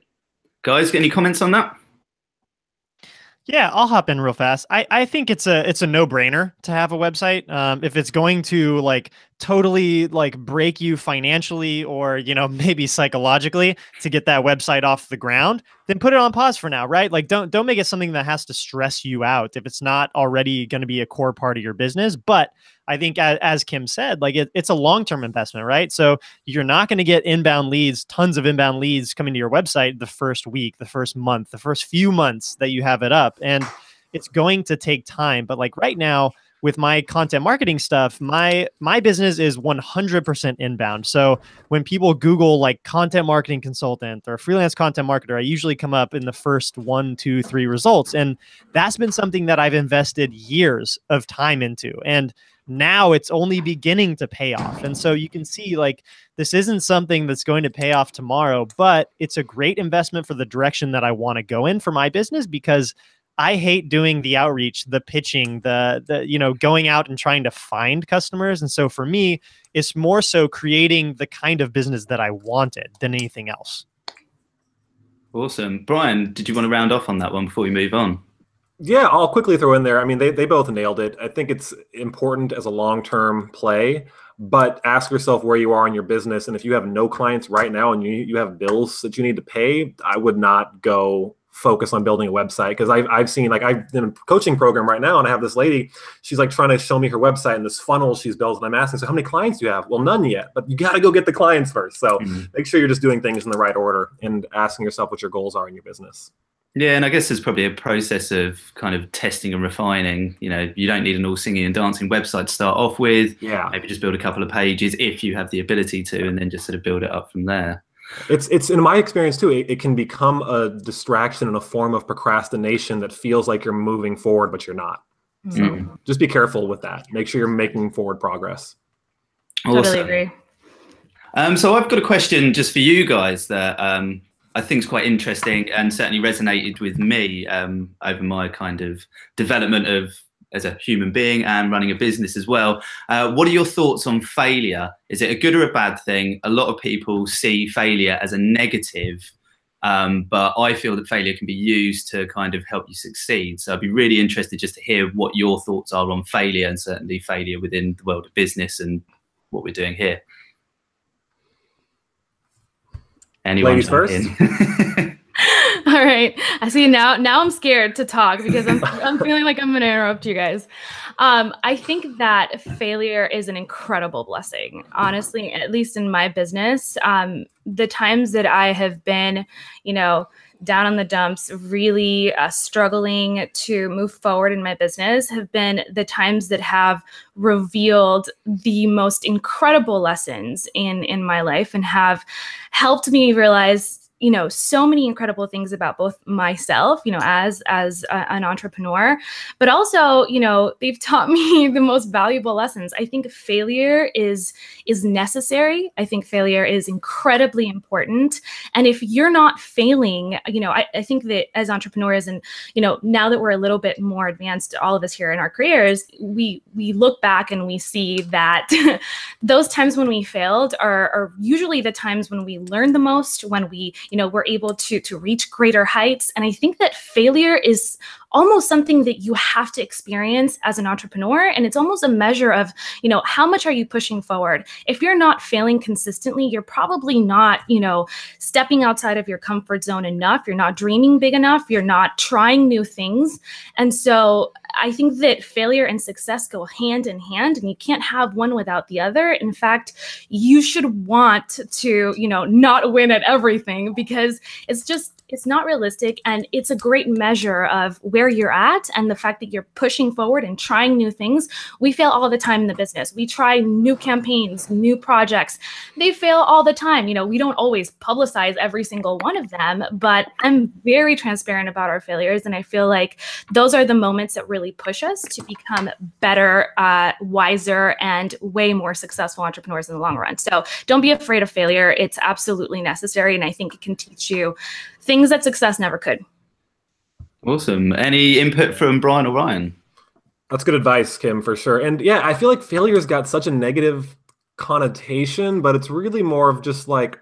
Guys, get any comments on that? Yeah, I'll hop in real fast. I think it's a no-brainer to have a website. If it's going to like totally like break you financially or, you know, maybe psychologically to get that website off the ground, then put it on pause for now, right? Like don't make it something that has to stress you out if it's not already going to be a core part of your business. But I think as Kim said, like it's a long-term investment, right? So you're not going to get inbound leads, tons of inbound leads coming to your website the first week, the first month, the first few months that you have it up. And it's going to take time. But like right now with my content marketing stuff, my business is 100% inbound. So when people Google like content marketing consultant or freelance content marketer, I usually come up in the first 1, 2, 3 results. And that's been something that I've invested years of time into. And now it's only beginning to pay off. And so you can see like this isn't something that's going to pay off tomorrow, but it's a great investment for the direction that I want to go in for my business, because I hate doing the outreach, the pitching, the you know, going out and trying to find customers. And so for me, it's more so creating the kind of business that I wanted than anything else. Awesome. Brian, did you want to round off on that one before we move on? Yeah, I'll quickly throw in there. I mean, they both nailed it. I think it's important as a long-term play, but ask yourself where you are in your business. And if you have no clients right now and you have bills that you need to pay, I would not go focus on building a website, because I've seen, like, I'm in a coaching program right now and I have this lady, she's like trying to show me her website and this funnel she's built, and I'm asking, so how many clients do you have? Well, none yet, but you got to go get the clients first. So make sure you're just doing things in the right order and asking yourself what your goals are in your business. Yeah, and I guess there's probably a process of kind of testing and refining. You know, you don't need an all singing and dancing website to start off with. Yeah. Maybe just build a couple of pages if you have the ability to, and then just sort of build it up from there. It's in my experience too, it can become a distraction and a form of procrastination that feels like you're moving forward, but you're not. So just be careful with that. Make sure you're making forward progress. Totally agree. So I've got a question just for you guys that I think is quite interesting and certainly resonated with me over my kind of development of as a human being and running a business as well. What are your thoughts on failure? Is it a good or a bad thing? A lot of people see failure as a negative, but I feel that failure can be used to kind of help you succeed. So I'd be really interested just to hear what your thoughts are on failure, and certainly failure within the world of business and what we're doing here. Anyone Ladies first. All right. I see now I'm scared to talk because I'm feeling like I'm going to interrupt you guys. I think that failure is an incredible blessing. Honestly, at least in my business, the times that I have been, you know, down in the dumps, really struggling to move forward in my business have been the times that have revealed the most incredible lessons in my life and have helped me realize, you know, so many incredible things about both myself, you know, as an entrepreneur, but also, you know, they've taught me the most valuable lessons. I think failure is necessary. I think failure is incredibly important. And if you're not failing, you know, I think that as entrepreneurs and, you know, now that we're a little bit more advanced, all of us here in our careers, we look back and we see that those times when we failed are usually the times when we learn the most, when we, you know, we're able to reach greater heights. And I think that failure is almost something that you have to experience as an entrepreneur. And it's almost a measure of, you know, how much are you pushing forward? If you're not failing consistently, you're probably not, you know, stepping outside of your comfort zone enough. You're not dreaming big enough. You're not trying new things. And so I think that failure and success go hand in hand, and you can't have one without the other. In fact, you should want to, not win at everything, because it's not realistic, and it's a great measure of where you're at and the fact that you're pushing forward and trying new things. We fail all the time in the business. We try new campaigns, new projects. They fail all the time. We don't always publicize every single one of them, but I'm very transparent about our failures, and I feel like those are the moments that really push us to become better, wiser, and way more successful entrepreneurs in the long run. So don't be afraid of failure. It's absolutely necessary, and I think it can teach you things that success never could. Awesome. Any input from Brian or Ryan? That's good advice, Kim, for sure. And yeah, I feel like failure's got such a negative connotation, but it's really more of just like,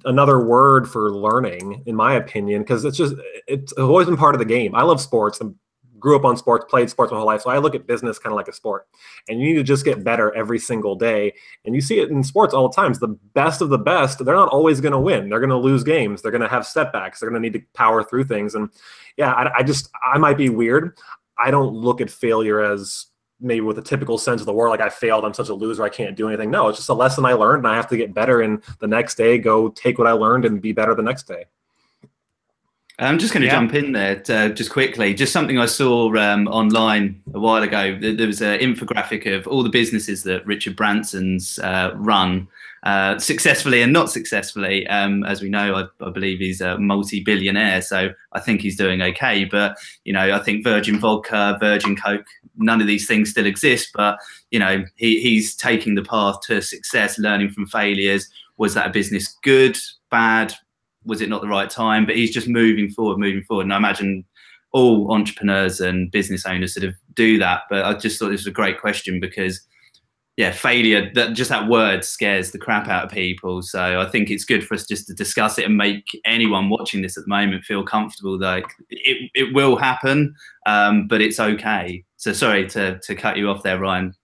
another word for learning, in my opinion, because it's always been part of the game. I love sports and grew up on sports, played sports my whole life. So I look at business kind of like a sport, and you need to just get better every single day. And you see it in sports all the time. The best of the best, they're not always going to win. They're going to lose games. They're going to have setbacks. They're going to need to power through things. And yeah, I might be weird. I don't look at failure as maybe with a typical sense of the word, like I failed, I'm such a loser, I can't do anything. No, it's just a lesson I learned, and I have to get better. And the next day, go take what I learned and be better the next day. I'm just going to jump in there just quickly. Just something I saw online a while ago. There was an infographic of all the businesses that Richard Branson's run successfully and not successfully. As we know, I believe he's a multi-billionaire, so I think he's doing okay. But, I think Virgin Vodka, Virgin Coke, none of these things still exist. But, he's taking the path to success, learning from failures. Was that a business good, bad? Was it not the right time? But he's just moving forward. And I imagine all entrepreneurs and business owners sort of do that. But I just thought this was a great question because, yeah, failure, that word scares the crap out of people. So I think it's good for us just to discuss it and make anyone watching this at the moment feel comfortable. Like it will happen, but it's okay. So sorry to cut you off there, Ryan.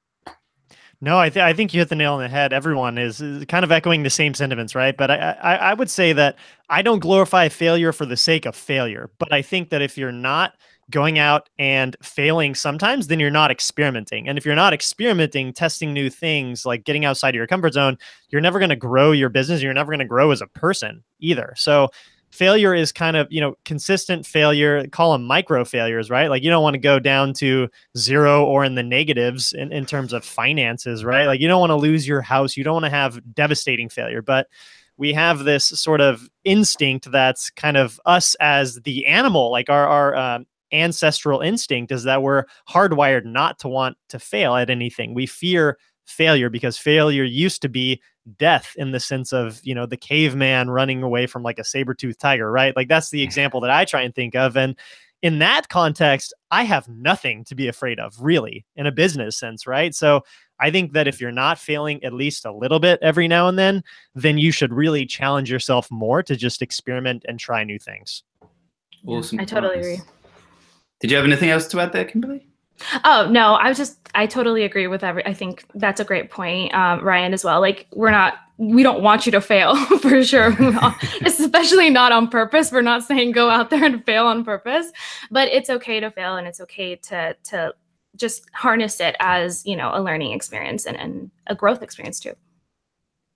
No, I think you hit the nail on the head. Everyone is kind of echoing the same sentiments, right? But I would say that I don't glorify failure for the sake of failure. But I think that if you're not going out and failing sometimes, then you're not experimenting. And if you're not experimenting, testing new things, like getting outside of your comfort zone, you're never going to grow your business. You're never going to grow as a person either. So failure is kind of, consistent failure, call them micro failures, right? Like you don't want to go down to 0 or in the negatives in terms of finances, right? Like you don't want to lose your house. You don't want to have devastating failure, but we have this sort of instinct that's kind of us as the animal, like our ancestral instinct is that we're hardwired not to want to fail at anything. We fear failure because failure used to be death in the sense of, the caveman running away from like a saber-toothed tiger, right? Like that's the example that I try and think of. And in that context, I have nothing to be afraid of really in a business sense, right? So I think that if you're not failing at least a little bit every now and then you should really challenge yourself more to just experiment and try new things. Awesome. I totally agree. Did you have anything else to add there, Kimberly? Oh, no, I totally agree with I think that's a great point, Ryan, as well. Like we don't want you to fail for sure, especially not on purpose. We're not saying go out there and fail on purpose, but it's okay to fail, and it's okay to just harness it as, a learning experience and a growth experience too.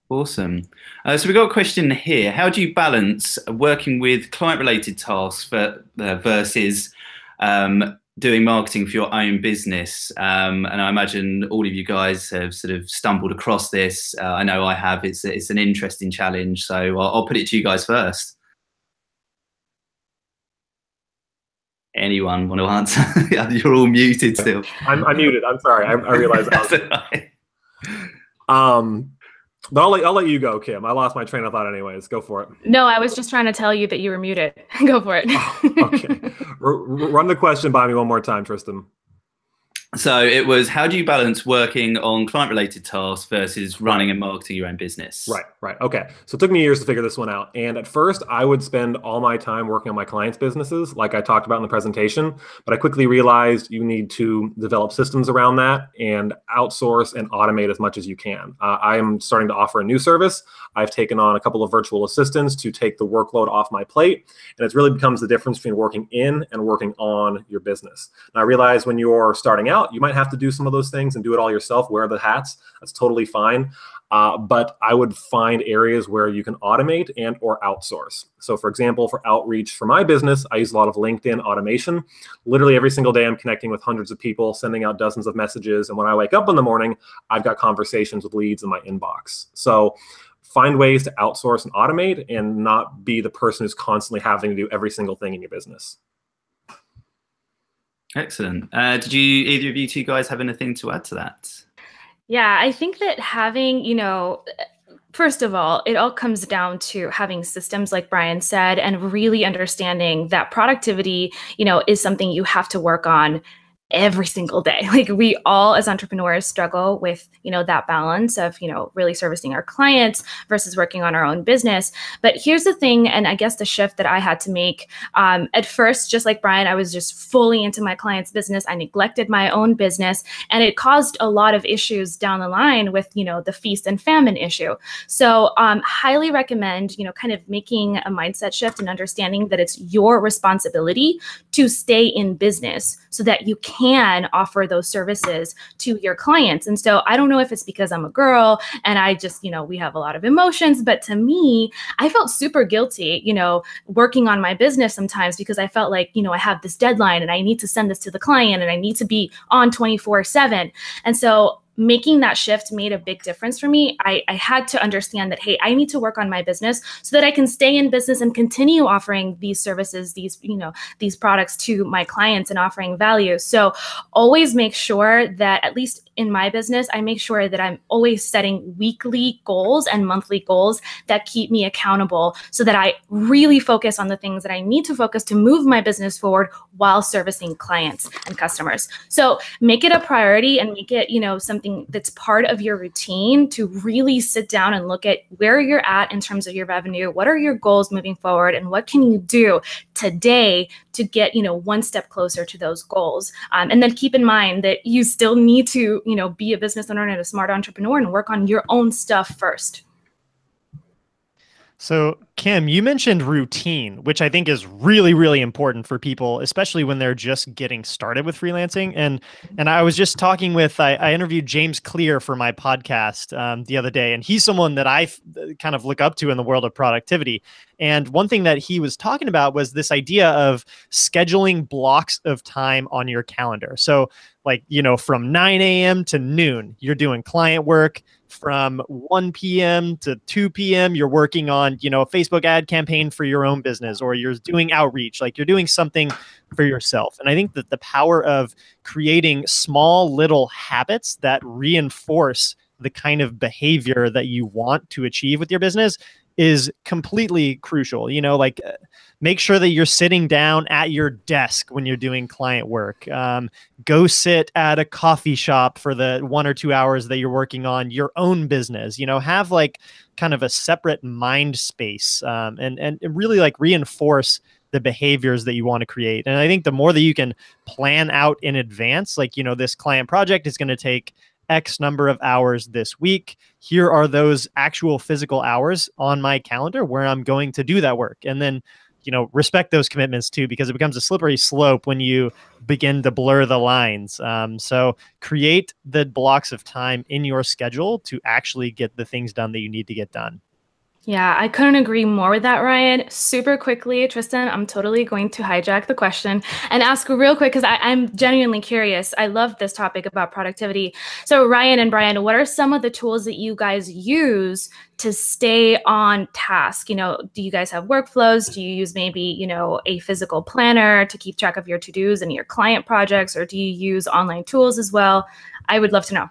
Awesome. So we've got a question here. How do you balance working with client-related tasks versus doing marketing for your own business? And I imagine all of you guys have sort of stumbled across this. I know I have. It's an interesting challenge. So I'll put it to you guys first. Anyone want to answer? You're all muted still. I'm muted. I'm sorry. I realized that. But I'll let you go, Kim. I lost my train of thought anyways. Go for it. No, I was just trying to tell you that you were muted. Go for it. Oh, okay. Run the question by me one more time, Tristam. So it was, how do you balance working on client-related tasks versus running and marketing your own business? Right. Okay. So it took me years to figure this one out. And at first, I would spend all my time working on my clients' businesses, like I talked about in the presentation. But I quickly realized you need to develop systems around that and outsource and automate as much as you can. I am starting to offer a new service. I've taken on a couple of virtual assistants to take the workload off my plate. And it really becomes the difference between working in and working on your business. And I realize when you're starting out, you might have to do some of those things and do it all yourself, wear the hats. That's totally fine. But I would find areas where you can automate and or outsource. So for example, for outreach for my business, I use a lot of LinkedIn automation. Literally every single day I'm connecting with hundreds of people, sending out dozens of messages. And when I wake up in the morning, I've got conversations with leads in my inbox. So find ways to outsource and automate and not be the person who's constantly having to do every single thing in your business. Excellent. Did either of you two guys have anything to add to that? Yeah, I think that having, first of all, it all comes down to having systems, like Brian said, and really understanding that productivity, is something you have to work on every single day. Like we all as entrepreneurs struggle with, that balance of, really servicing our clients versus working on our own business. But here's the thing, and I guess the shift that I had to make, at first, just like Brian, I was just fully into my client's business. I neglected my own business, and it caused a lot of issues down the line with, the feast and famine issue. So highly recommend, kind of making a mindset shift and understanding that it's your responsibility to stay in business so that you can offer those services to your clients. And so I don't know if it's because I'm a girl and I just, we have a lot of emotions, but to me, I felt super guilty, working on my business sometimes because I felt like, I have this deadline and I need to send this to the client and I need to be on 24/7. And so making that shift made a big difference for me. I had to understand that, hey, I need to work on my business so that I can stay in business and continue offering these services, these products to my clients and offering value. So always make sure that, at least in my business, I make sure that I'm always setting weekly goals and monthly goals that keep me accountable so that I really focus on the things that I need to focus to move my business forward while servicing clients and customers. So make it a priority and make it, something that's part of your routine to really sit down and look at where you're at in terms of your revenue, what are your goals moving forward, and what can you do today to get, one step closer to those goals. And then keep in mind that you still need to, be a business owner and a smart entrepreneur and work on your own stuff first. So Kim, you mentioned routine, which I think is really, really important for people, especially when they're just getting started with freelancing. And I was just talking with, I interviewed James Clear for my podcast the other day, and he's someone that I kind of look up to in the world of productivity. And one thing that he was talking about was this idea of scheduling blocks of time on your calendar. So like, from 9 a.m. to noon, you're doing client work. From 1 p.m. to 2 p.m., you're working on, a Facebook ad campaign for your own business, or you're doing outreach, like you're doing something for yourself. And I think that the power of creating small little habits that reinforce the kind of behavior that you want to achieve with your business is completely crucial. Make sure that you're sitting down at your desk when you're doing client work. Go sit at a coffee shop for the 1 or 2 hours that you're working on your own business. Have like kind of a separate mind space, and really like reinforce the behaviors that you want to create. And I think the more that you can plan out in advance, like, this client project is going to take X number of hours this week. Here are those actual physical hours on my calendar where I'm going to do that work. And then, respect those commitments too, because it becomes a slippery slope when you begin to blur the lines. So create the blocks of time in your schedule to actually get the things done that you need to get done. Yeah, I couldn't agree more with that, Ryan. Super quickly, Tristan, I'm totally going to hijack the question and ask real quick because I'm genuinely curious. I love this topic about productivity. So Ryan and Brian, what are some of the tools that you guys use to stay on task? Do you guys have workflows? Do you use maybe, a physical planner to keep track of your to-dos and your client projects, or do you use online tools as well? I would love to know.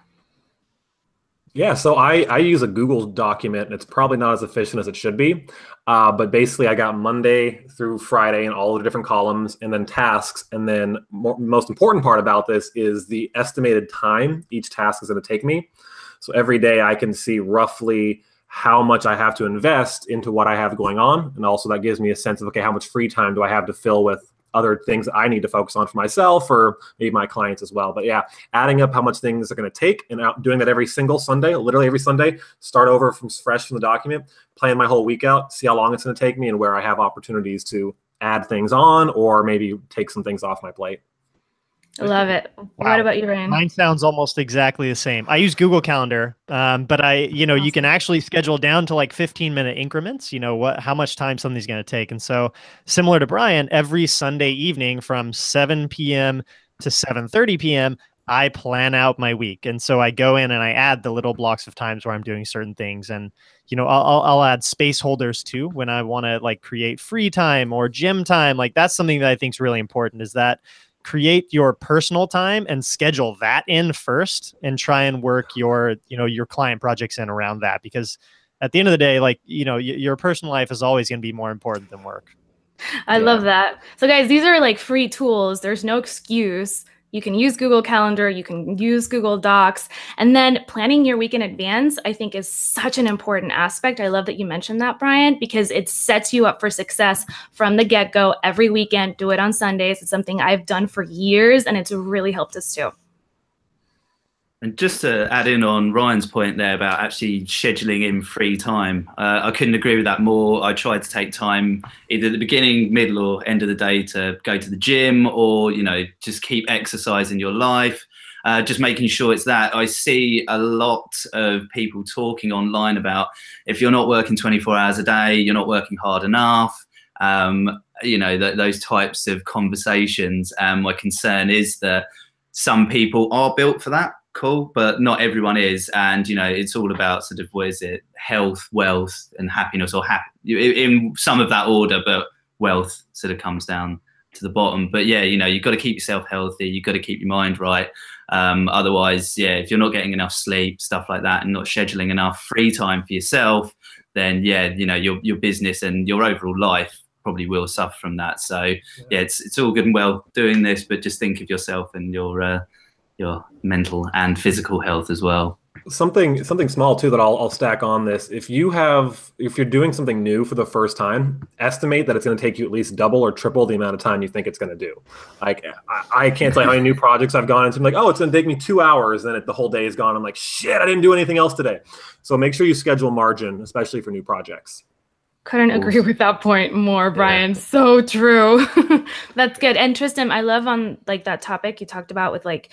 Yeah, so I use a Google document, and it's probably not as efficient as it should be. But basically, I got Monday through Friday and all the different columns, and then tasks. And then most important part about this is the estimated time each task is going to take me. So every day I can see roughly how much I have to invest into what I have going on. And also that gives me a sense of, okay, how much free time do I have to fill with other things that I need to focus on for myself or maybe my clients as well. But yeah, adding up how much things are going to take and doing that every single Sunday, literally every Sunday, start over from fresh from the document, plan my whole week out, see how long it's going to take me and where I have opportunities to add things on or maybe take some things off my plate. I love it. Wow. What about you, Ryan? Mine sounds almost exactly the same. I use Google Calendar, but you can actually schedule down to like 15-minute increments, how much time something's going to take. And so similar to Brian, every Sunday evening from 7 p.m. to 7:30 p.m., I plan out my week. And so I go in and I add the little blocks of times where I'm doing certain things. And, I'll add space holders too when I want to like create free time or gym time. Like that's something that I think is really important, is that create your personal time and schedule that in first and try and work your client projects in around that, because at the end of the day, like, your personal life is always going to be more important than work. I love that. So guys, these are like free tools. There's no excuse. You can use Google Calendar, you can use Google Docs, and then planning your week in advance, I think, is such an important aspect. I love that you mentioned that, Brian, because it sets you up for success from the get-go. Every weekend, do it on Sundays. It's something I've done for years, and it's really helped us too. And just to add in on Ryan's point there about actually scheduling in free time, I couldn't agree with that more. I tried to take time either at the beginning, middle, or end of the day to go to the gym or, just keep exercise in your life. Just making sure it's that. I see a lot of people talking online about if you're not working 24 hours a day, you're not working hard enough. Those types of conversations. My concern is that some people are built for that. Cool, but not everyone is, and it's all about sort of health, wealth, and happiness, or in some of that order, but wealth sort of comes down to the bottom. But yeah, you've got to keep yourself healthy, you've got to keep your mind right. Otherwise, if you're not getting enough sleep, stuff like that, and not scheduling enough free time for yourself, then your business and your overall life probably will suffer from that. So it's all good and well doing this, but just think of yourself and your mental and physical health as well. Something small too that I'll stack on this. If you're doing something new for the first time, estimate that it's going to take you at least double or triple the amount of time you think it's going to do. Like I can't tell you how many new projects I've gone into. I'm like, oh, it's going to take me 2 hours. Then the whole day is gone. I'm like, shit, I didn't do anything else today. So make sure you schedule margin, especially for new projects. Couldn't agree with that point more, Brian. Yeah. So true. That's good. And Tristam, I love on like that topic you talked about with like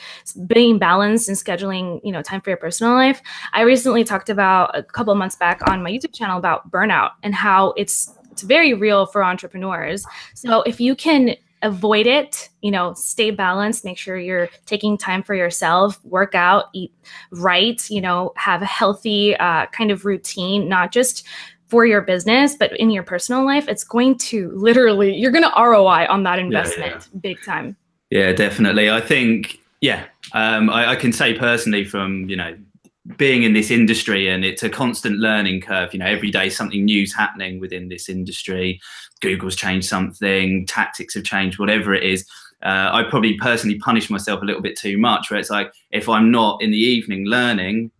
being balanced and scheduling, time for your personal life. I recently talked about a couple of months back on my YouTube channel about burnout and how it's very real for entrepreneurs. So if you can avoid it, stay balanced, make sure you're taking time for yourself, work out, eat right, have a healthy kind of routine, not just for your business, but in your personal life, it's going to literally, you're going to ROI on that investment big time. Yeah, definitely. I think, I can say personally from, being in this industry, and it's a constant learning curve, every day something new's happening within this industry. Google's changed something, tactics have changed, whatever it is. I probably personally punish myself a little bit too much, where it's like, if I'm not in the evening learning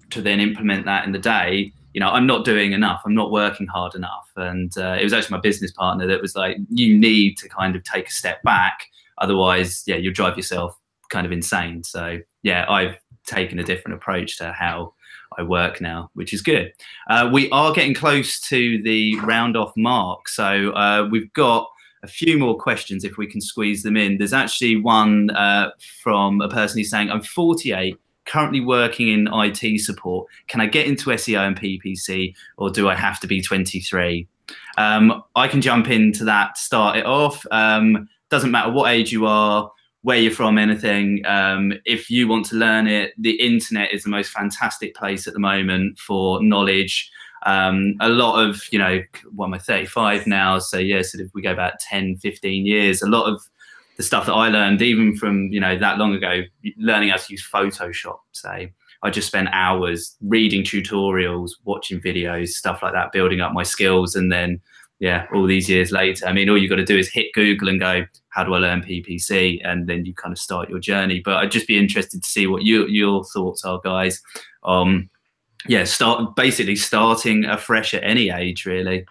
to then implement that in the day, I'm not doing enough. I'm not working hard enough. And it was actually my business partner that was like, you need to kind of take a step back. Otherwise, you'll drive yourself kind of insane. So I've taken a different approach to how I work now, which is good. We are getting close to the round off mark. So we've got a few more questions if we can squeeze them in. There's actually one from a person who's saying, I'm 48, currently working in IT support. Can I get into SEO and PPC, or do I have to be 23? I can jump into that, start it off. Doesn't matter what age you are, where you're from, anything. If you want to learn it, the internet is the most fantastic place at the moment for knowledge. A lot of, I'm 35 now, so sort of we go back 10, 15 years. A lot of the stuff that I learned, even from, that long ago, learning how to use Photoshop, say, I just spent hours reading tutorials, watching videos, stuff like that, building up my skills. And then, yeah, all these years later, I mean, all you got to do is hit Google and go, how do I learn PPC? And then you kind of start your journey. But I'd just be interested to see what your thoughts are, guys. Yeah, basically starting afresh at any age, really.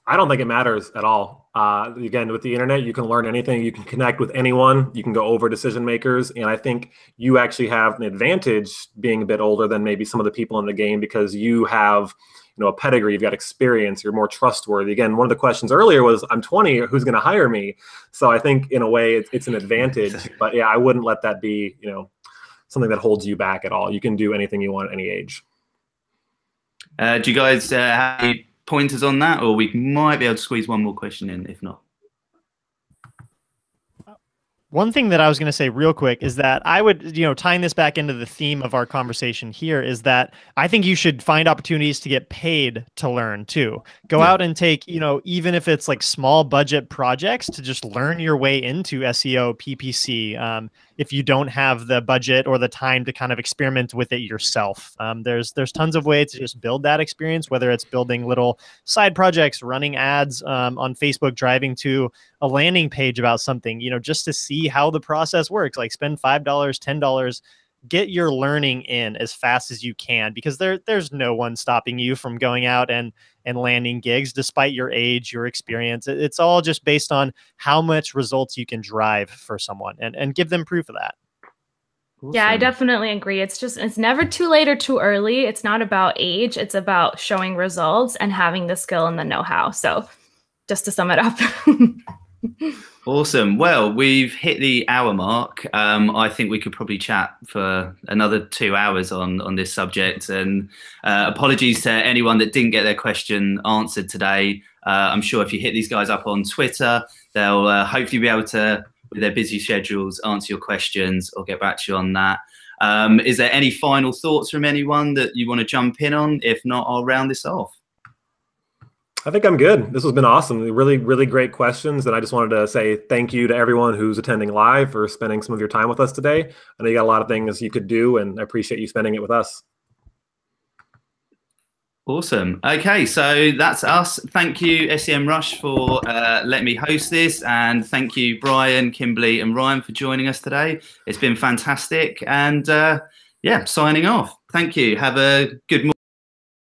I don't think it matters at all. Again, with the internet, you can learn anything. You can connect with anyone. You can go over decision makers. And I think you actually have an advantage being a bit older than maybe some of the people in the game, because you have, you know, a pedigree, you've got experience, you're more trustworthy. Again, one of the questions earlier was, I'm 20, who's going to hire me? So I think in a way it's an advantage. But yeah, I wouldn't let that be, you know, something that holds you back at all. You can do anything you want at any age. Do you guys have any pointers on that, or we might be able to squeeze one more question in if not? One thing that I was going to say real quick is that I would, you know, tying this back into the theme of our conversation here, is that I think you should find opportunities to get paid to learn too. Go out and take, you know, even if it's like small budget projects, to just learn your way into SEO, PPC. If you don't have the budget or the time to kind of experiment with it yourself, there's tons of ways to just build that experience, whether it's building little side projects, running ads on Facebook, driving to a landing page about something, you know, just to see how the process works. Like spend $5, $10, get your learning in as fast as you can, because there's no one stopping you from going out and landing gigs, despite your age, your experience. It's all just based on how much results you can drive for someone, and give them proof of that. Awesome. Yeah, I definitely agree. It's never too late or too early. It's not about age. It's about showing results and having the skill and the know-how. So just to sum it up. Awesome. Well, we've hit the hour mark. I think we could probably chat for another 2 hours on this subject. And apologies to anyone that didn't get their question answered today. I'm sure if you hit these guys up on Twitter, they'll hopefully be able to, with their busy schedules, answer your questions or get back to you on that. Is there any final thoughts from anyone that you want to jump in on? If not, I'll round this off. I think I'm good. This has been awesome. Really, really great questions. And I just wanted to say thank you to everyone who's attending live for spending some of your time with us today. I know you got a lot of things you could do, and I appreciate you spending it with us. Awesome. Okay, so that's us. Thank you, Semrush, for letting me host this. And thank you, Brian, Kimberly, and Ryan for joining us today. It's been fantastic. And yeah, signing off. Thank you. Have a good morning.